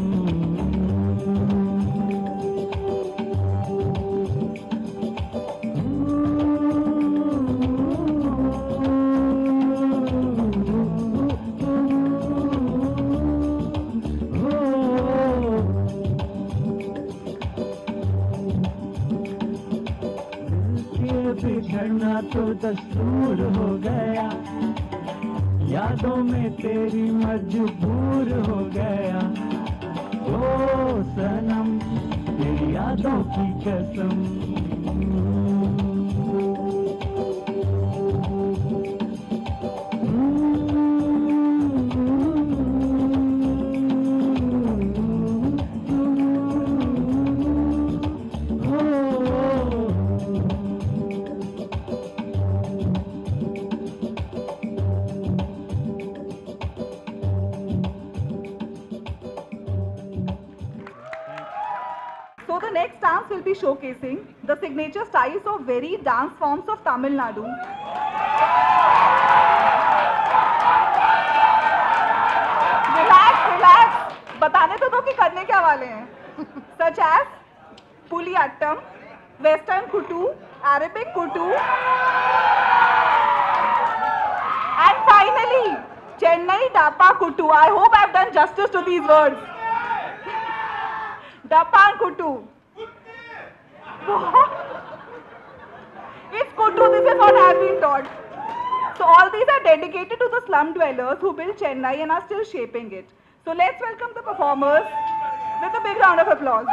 बिछड़ना तो दस्तूर हो गया, यादों में तेरी मजबूर हो गया। ओ सनम तेरी यादों की कसम। So the next dance will be showcasing the signature styles of varied dance forms of Tamil Nadu. Relax, relax. बताने तो दो कि करने क्या वाले हैं. Such as Puliyattam, Western Kutu, Arabic Kutu, and finally Chennai Dappa Kutu. I hope I've done justice to these words. Dappa and Kutu. It's Kutu, this is what I've been taught. So all these are dedicated to the slum dwellers who built Chennai and are still shaping it. So let's welcome the performers with a big round of applause.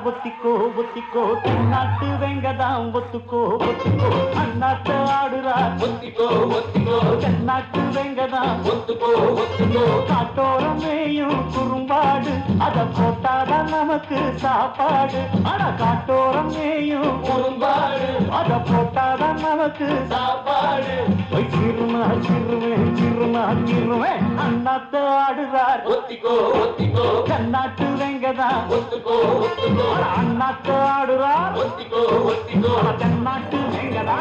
ஒத்திக்கோ ஒத்திக்கோ நாட்டு வெங்கதாம் ஒத்துக்கோ ஒத்துக்கோ அண்ணாத்த ஆடுறார் ஒத்திக்கோ ஒத்திக்கோ நாட்டு வெங்கதாம் ஒத்துக்கோ ஒத்துக்கோ காட்டோரம் மேயும் குறும்பாடு அத போட்டாதான் நமக்கு சாப்பாடு அட காட்டோரம் மேயும் குறும்பாடு அத போட்டாதான் நமக்கு சாப்பாடு சிறுமா சிறுவேன் சிறுமா சிறுவேன் அண்ணாத்த ஆடுறார் ஒத்திக்கோ ஒத்திக்கோ நாட்டு வெங்கதாம் ஒத்துக்கோ ஒத்துக்கோ அண்ணாத்த ஆடுறார் ஒத்திக்கோ ஒத்திக்கோ தென்னாட்டு வெங்கடா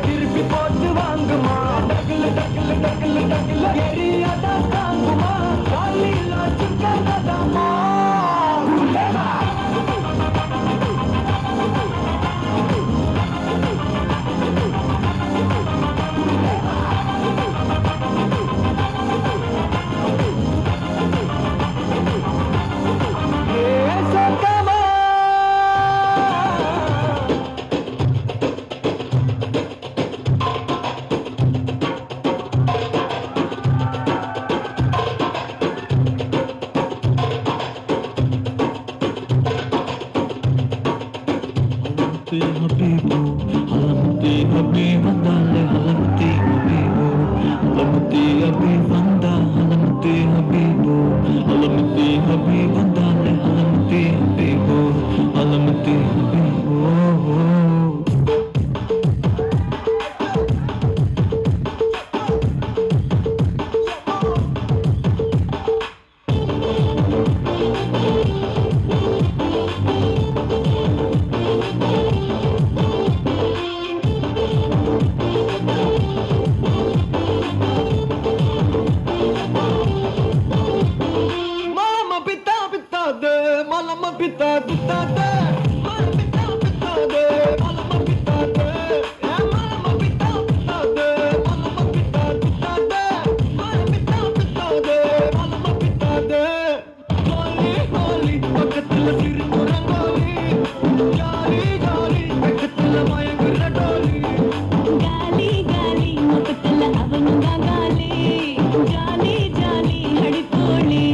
திருப்பி போட்டு வாங்குமா டக்குல டக்குல டக்குல டக்குல எரியாதா தாங்குமா காலில சிக்கனதாமா Habibo पिता पिता दे पिता पिता दे मालूम पिता दे मालूम पिता पिता दे मालूम पिता पिता दे पिता पिता दे मालूम पिता दे गोली गोली पकतल सिर रंगोली जाली जाली पकतल मयंग रटोली गाली गाली पकतल अवनुगा गाली जाली जाली हड़पोली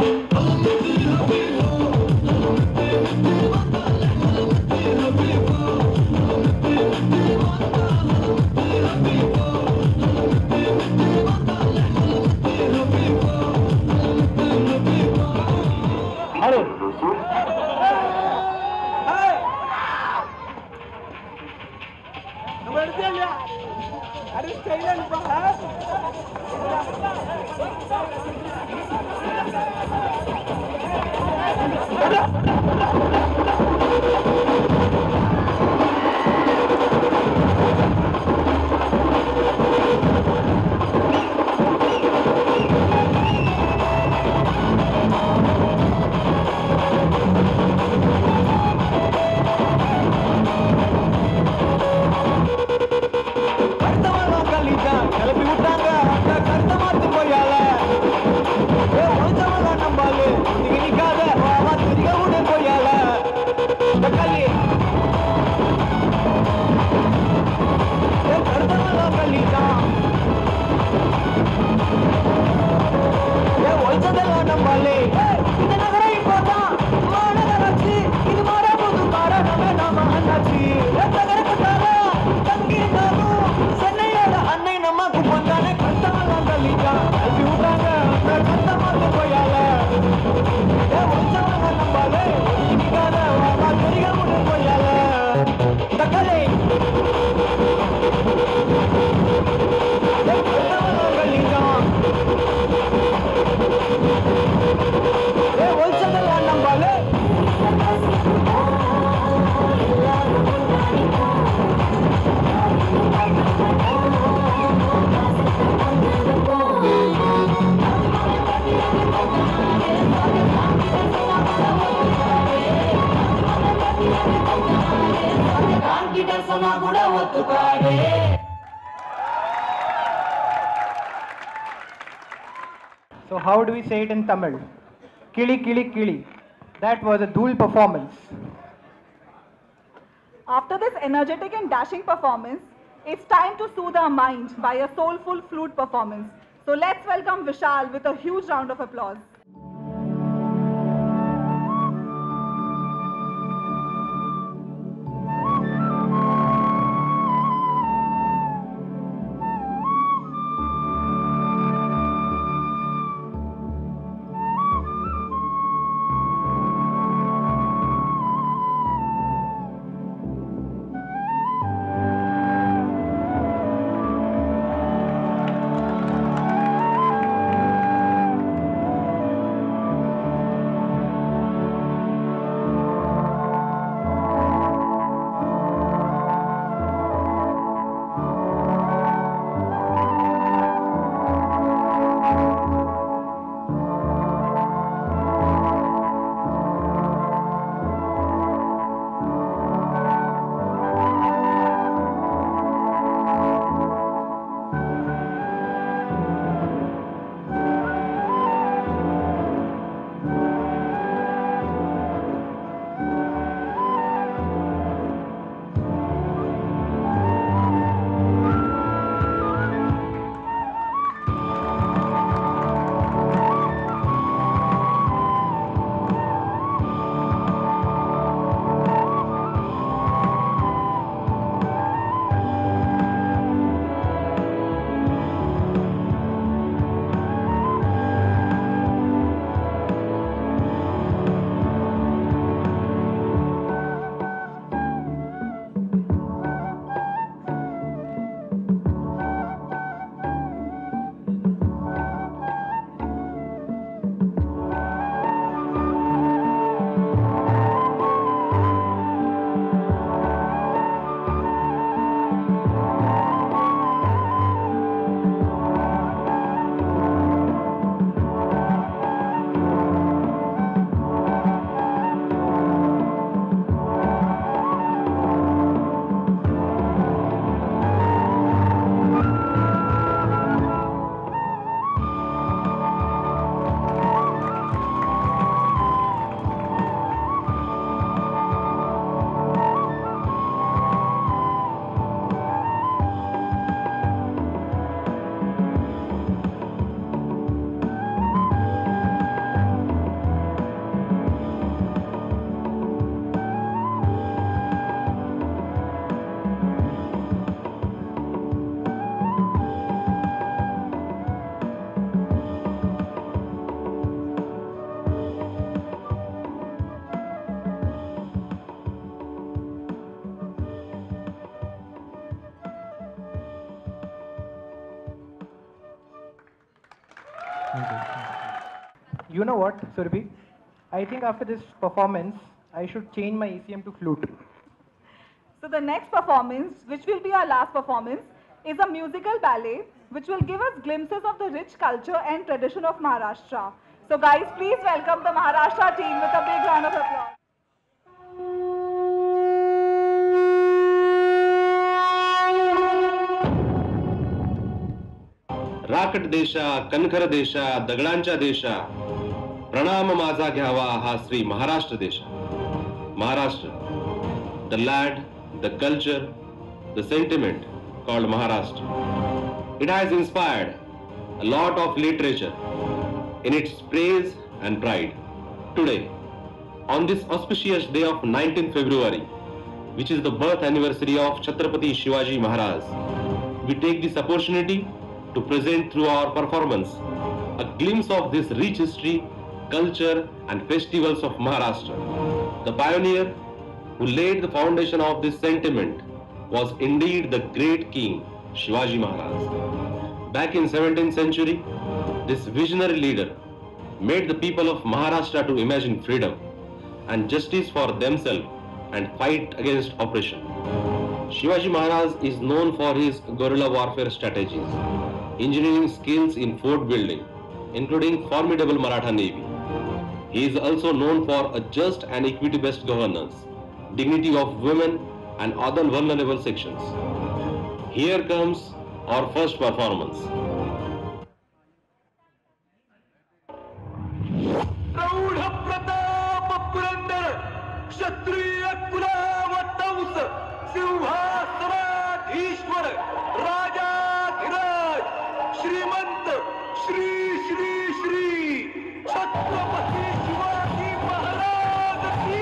So how do we say it in Tamil? Kili kili kili. That was a Dhool performance. After this energetic and dashing performance, it's time to soothe our mind by a soulful flute performance. So let's welcome Vishal with a huge round of applause. You know what, Surbhi? I think after this performance, I should change my ECM to flute. So the next performance, which will be our last performance, is a musical ballet which will give us glimpses of the rich culture and tradition of Maharashtra. So guys, please welcome the Maharashtra team with a big round of applause. राकट देशा, कणखर देशा, दगडांच्या देशा, प्रणाम माझा घ्यावा हा श्री महाराष्ट्र देशा. Maharashtra, the land, the culture, the sentiment called Maharashtra. It has inspired a lot of literature in its praise and pride. Today, on this auspicious day of 19th February, which is the birth anniversary of Chhatrapati Shivaji Maharaj, we take this opportunity to present through our performance a glimpse of this rich history, culture and festivals of Maharashtra. The pioneer who laid the foundation of this sentiment was indeed the great king Shivaji Maharaj. Back in 17th century, this visionary leader made the people of Maharashtra to imagine freedom and justice for themselves and fight against oppression. Shivaji Maharaj is known for his guerrilla warfare strategies, engineering skills in fort building, including formidable Maratha navy. He is also known for a just and equity-based governance, dignity of women and other vulnerable sections. Here comes our first performance. प्रौढ प्रताप पुरंदर क्षत्रिय कुलावतंस सिंहासनाधीश्वर राजाधिराज श्रीमंत श्री श्री श्री छत्रपती शिवाजी महाराज की.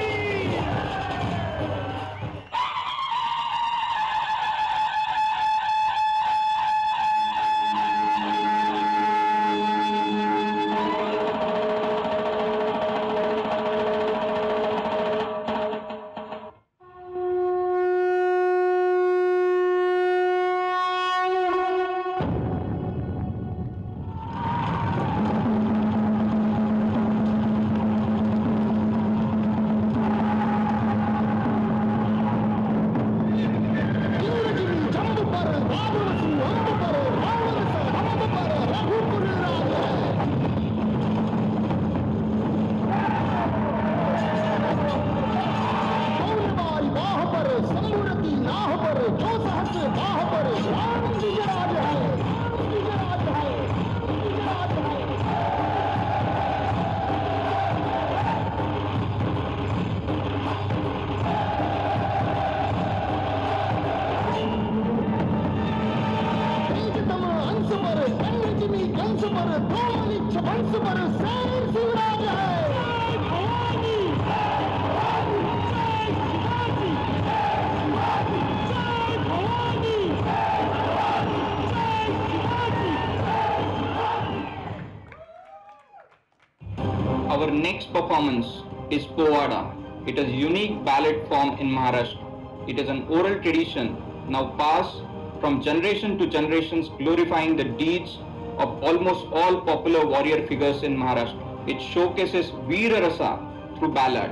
Our next performance is Povada. It is a unique ballet form in Maharashtra. It is an oral tradition now passed from generation to generations, glorifying the deeds of almost all popular warrior figures in Maharashtra. It showcases Veera Rasa through ballad.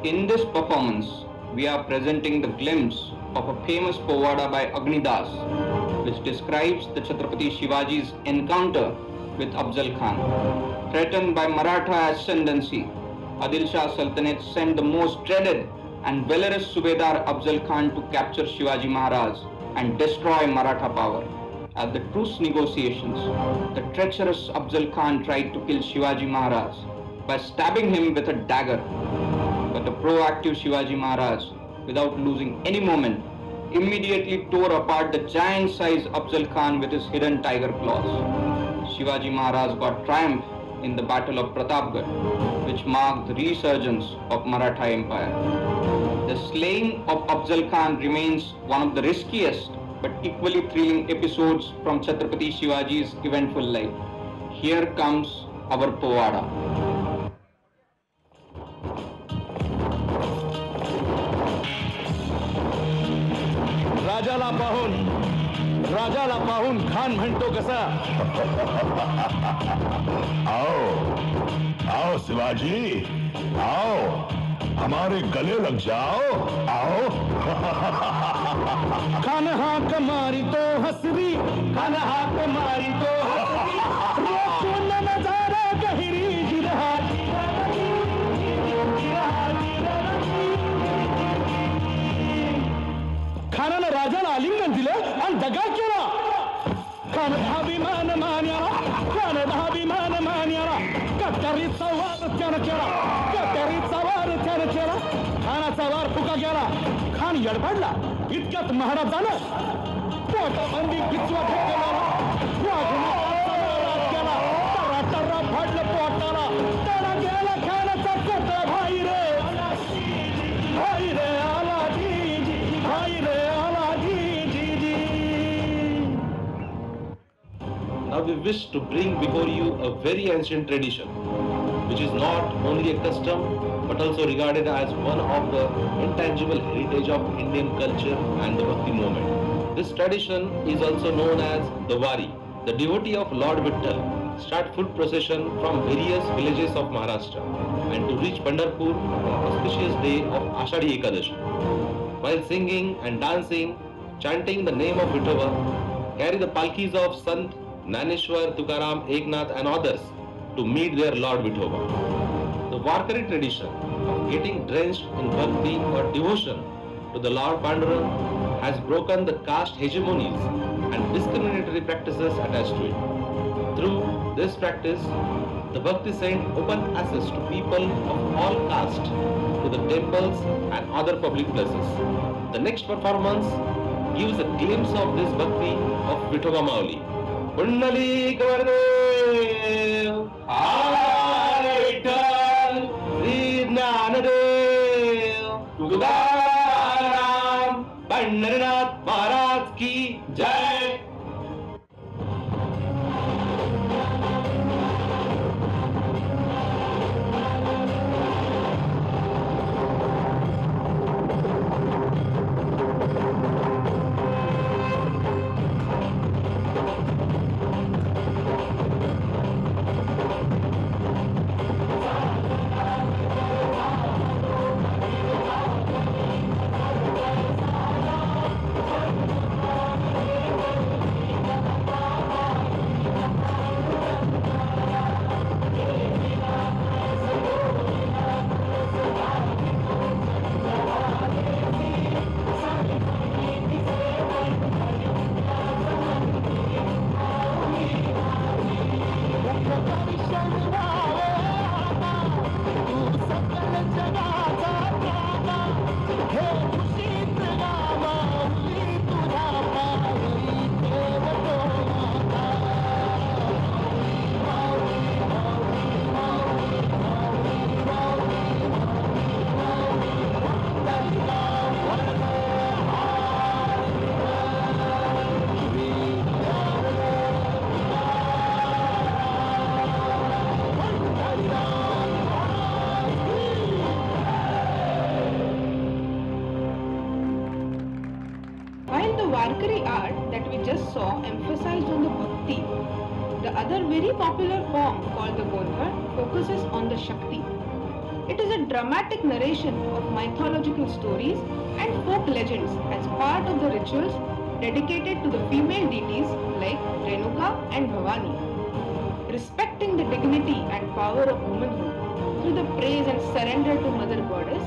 In this performance, we are presenting the glimpse of a famous Povada by Agnidas, which describes the Chhatrapati Shivaji's encounter with Afzal Khan. Threatened by Maratha ascendancy, Adil Shah Sultanate sent the most dreaded and valorous Subedar Afzal Khan to capture Shivaji Maharaj and destroy Maratha power. At the truce negotiations, the treacherous Afzal Khan tried to kill Shivaji Maharaj by stabbing him with a dagger. But the proactive Shivaji Maharaj, without losing any moment, immediately tore apart the giant-sized Afzal Khan with his hidden tiger claws. Shivaji Maharaj got triumph in the Battle of Pratapgarh, which marked the resurgence of Maratha Empire. The slaying of Afzal Khan remains one of the riskiest but equally thrilling episodes from Chhatrapati Shivaji's eventful life. Here comes our Povada. राजाला पाहून राजाला पाहून खान म्हणतो कसा? आओ आओ शिवाजी, आओ हमारे गले लग जाओ, आओ। खान हाक मारी तो हसरी, खान हाक मारी तो हसरी, वो नजारा गहरी जिरहा खानानं राजाला आलिंगन दिलं आणि दगा केला. खान अभिमान मान्याला, खान अभिमान मान्याला, कट्यारीचा वार त्यानं केला, कट्यारीचा वार त्यानं केला. खानाचा वार फुका गेला. खान यडपडला. इतक्यात महाराजानं पोटाबंदी किचवा फेकला, केला, टर्रा फाडलं पोटाला. त्याला गेला खानाचा कोटा. भाई रे आला जी जी, भाई रे आला जी जी जी. Now we wish to bring before you a very ancient tradition, which is not only a custom but also regarded as one of the intangible heritage of Indian culture and the Bhakti movement. This tradition is also known as the Wari. The devotee of Lord Vittal start foot procession from various villages of Maharashtra and to reach Pandharpur on auspicious day of Ashadi Ekadashi. While singing and dancing, chanting the name of Vithoba, carry the palkis of Sant Naneshwar, Tukaram, Eknath and others to meet their Lord Vithoba. The Warkari tradition of getting drenched in bhakti or devotion to the Lord Pandurang has broken the caste hegemonies and discriminatory practices attached to it. Through this practice, the Bhakti Saint opened access to people of all castes to the temples and other public places. The next performance gives a glimpse of this Bhakti of Vithoba Mauli. Kundali Kavardev, Hare Vittal, Sri Jnanadev, Tukaram, Pandharnath Maharaj ki Jai. Warkari art that we just saw emphasized on the bhakti. The other very popular form called the Gondhar focuses on the Shakti. It is a dramatic narration of mythological stories and folk legends as part of the rituals dedicated to the female deities like Renuka and Bhavani. Respecting the dignity and power of womanhood through the praise and surrender to Mother Goddess,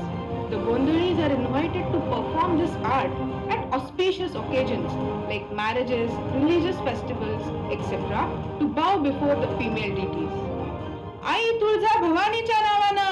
the Gondharis are invited to perform this art at auspicious occasions like marriages, religious festivals, etc. to bow before the female deities. आई तुळजा भवानीच्या नावानं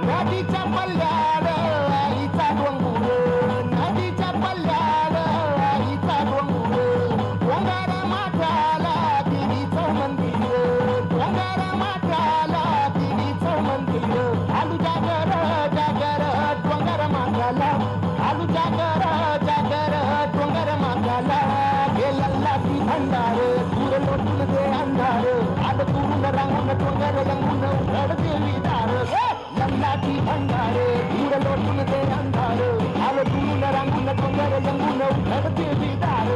नदीच्या पल्ल्याला तोंगर यमुना देवी दार लल्लाची भंडारे दूर लोटून ते अंधार आलो तू Rangoon तोंगर Yamuna देवी दार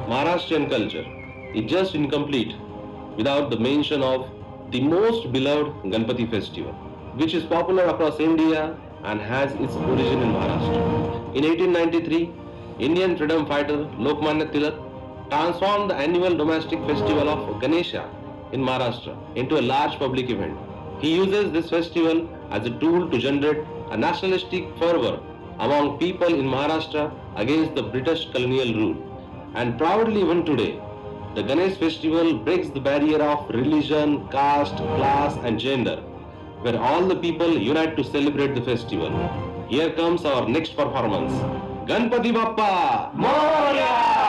Maharashtrian culture is just incomplete without the mention of the most beloved Ganpati festival, which is popular across India and has its origin in Maharashtra. In 1893, Indian freedom fighter Lokmanya Tilak transformed the annual domestic festival of Ganesha in Maharashtra into a large public event. He uses this festival as a tool to generate a nationalistic fervor among people in Maharashtra against the British colonial rule. And proudly even today, the Ganesh festival breaks the barrier of religion, caste, class and gender, where all the people unite to celebrate the festival. Here comes our next performance. Ganpati Bappa Moria!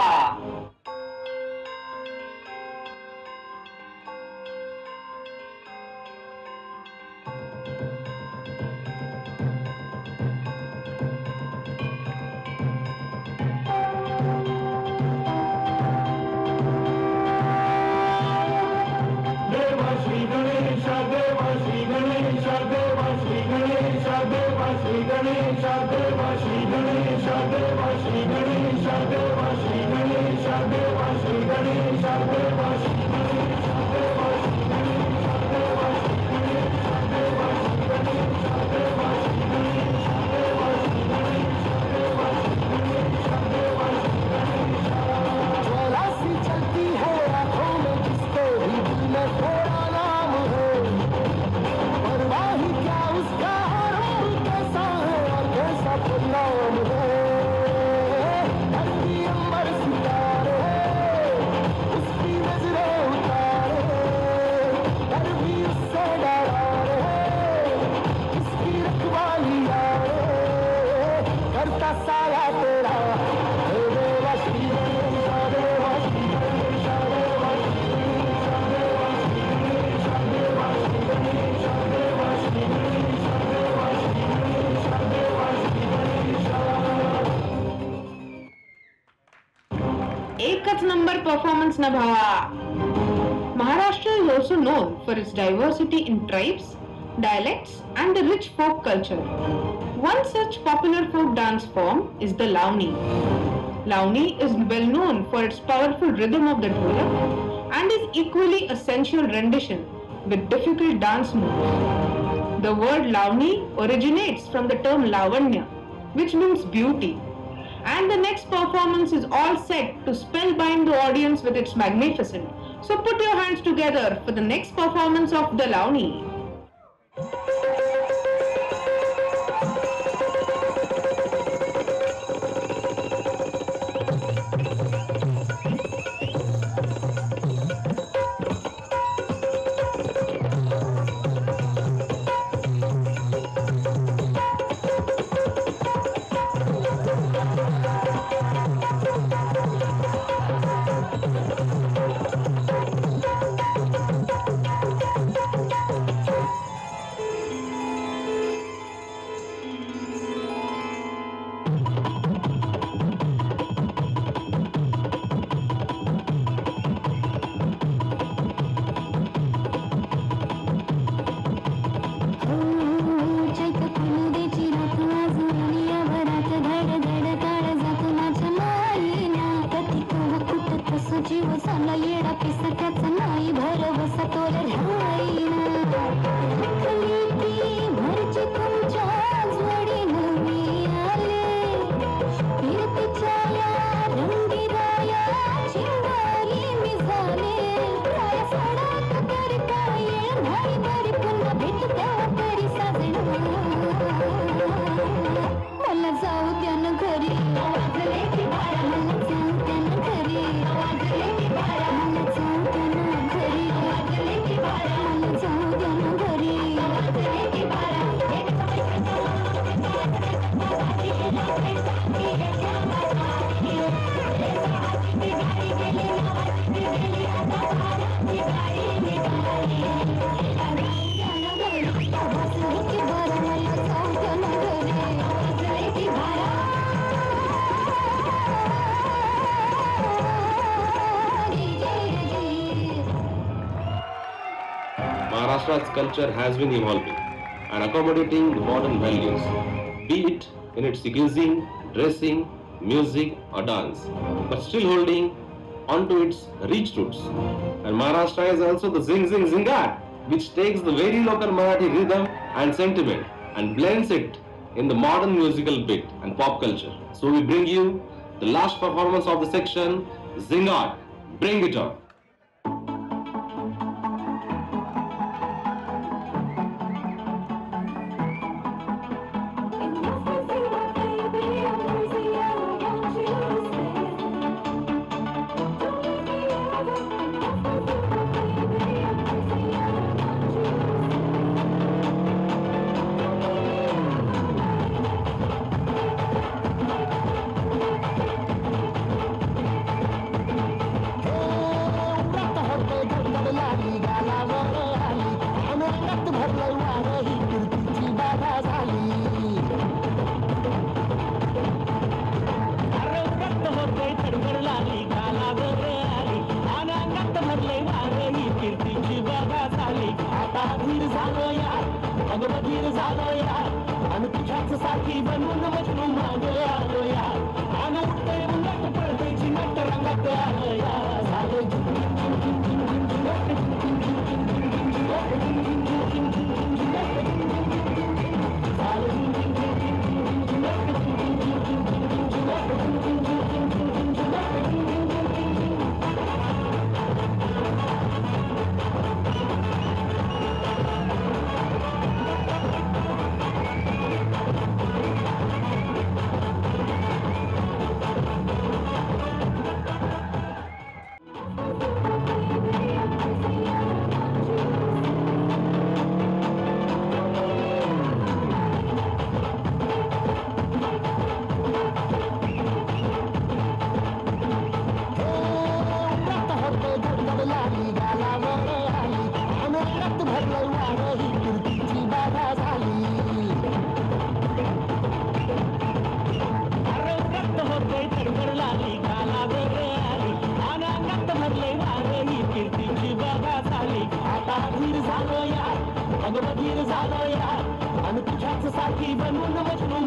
Performance na bhava. Maharashtra is also known for its diversity in tribes, dialects and a rich folk culture. One such popular folk dance form is the Lavani. Lavani is well known for its powerful rhythm of the dholak and is equally a sensual rendition with difficult dance moves. The word Lavani originates from the term Lavanya, which means beauty. And the next performance is all set to spellbind the audience with its magnificence. So put your hands together for the next performance of the Lavani. Maharashtra's culture has been evolving and accommodating the modern values, be it in its cuisine, dressing, music or dance, but still holding onto its rich roots. And Maharashtra is also the Zing Zing Zingar, which takes the very local Marathi rhythm and sentiment and blends it in the modern musical bit and pop culture. So we bring you the last performance of the section, Zingar. Bring it on. साठी बनून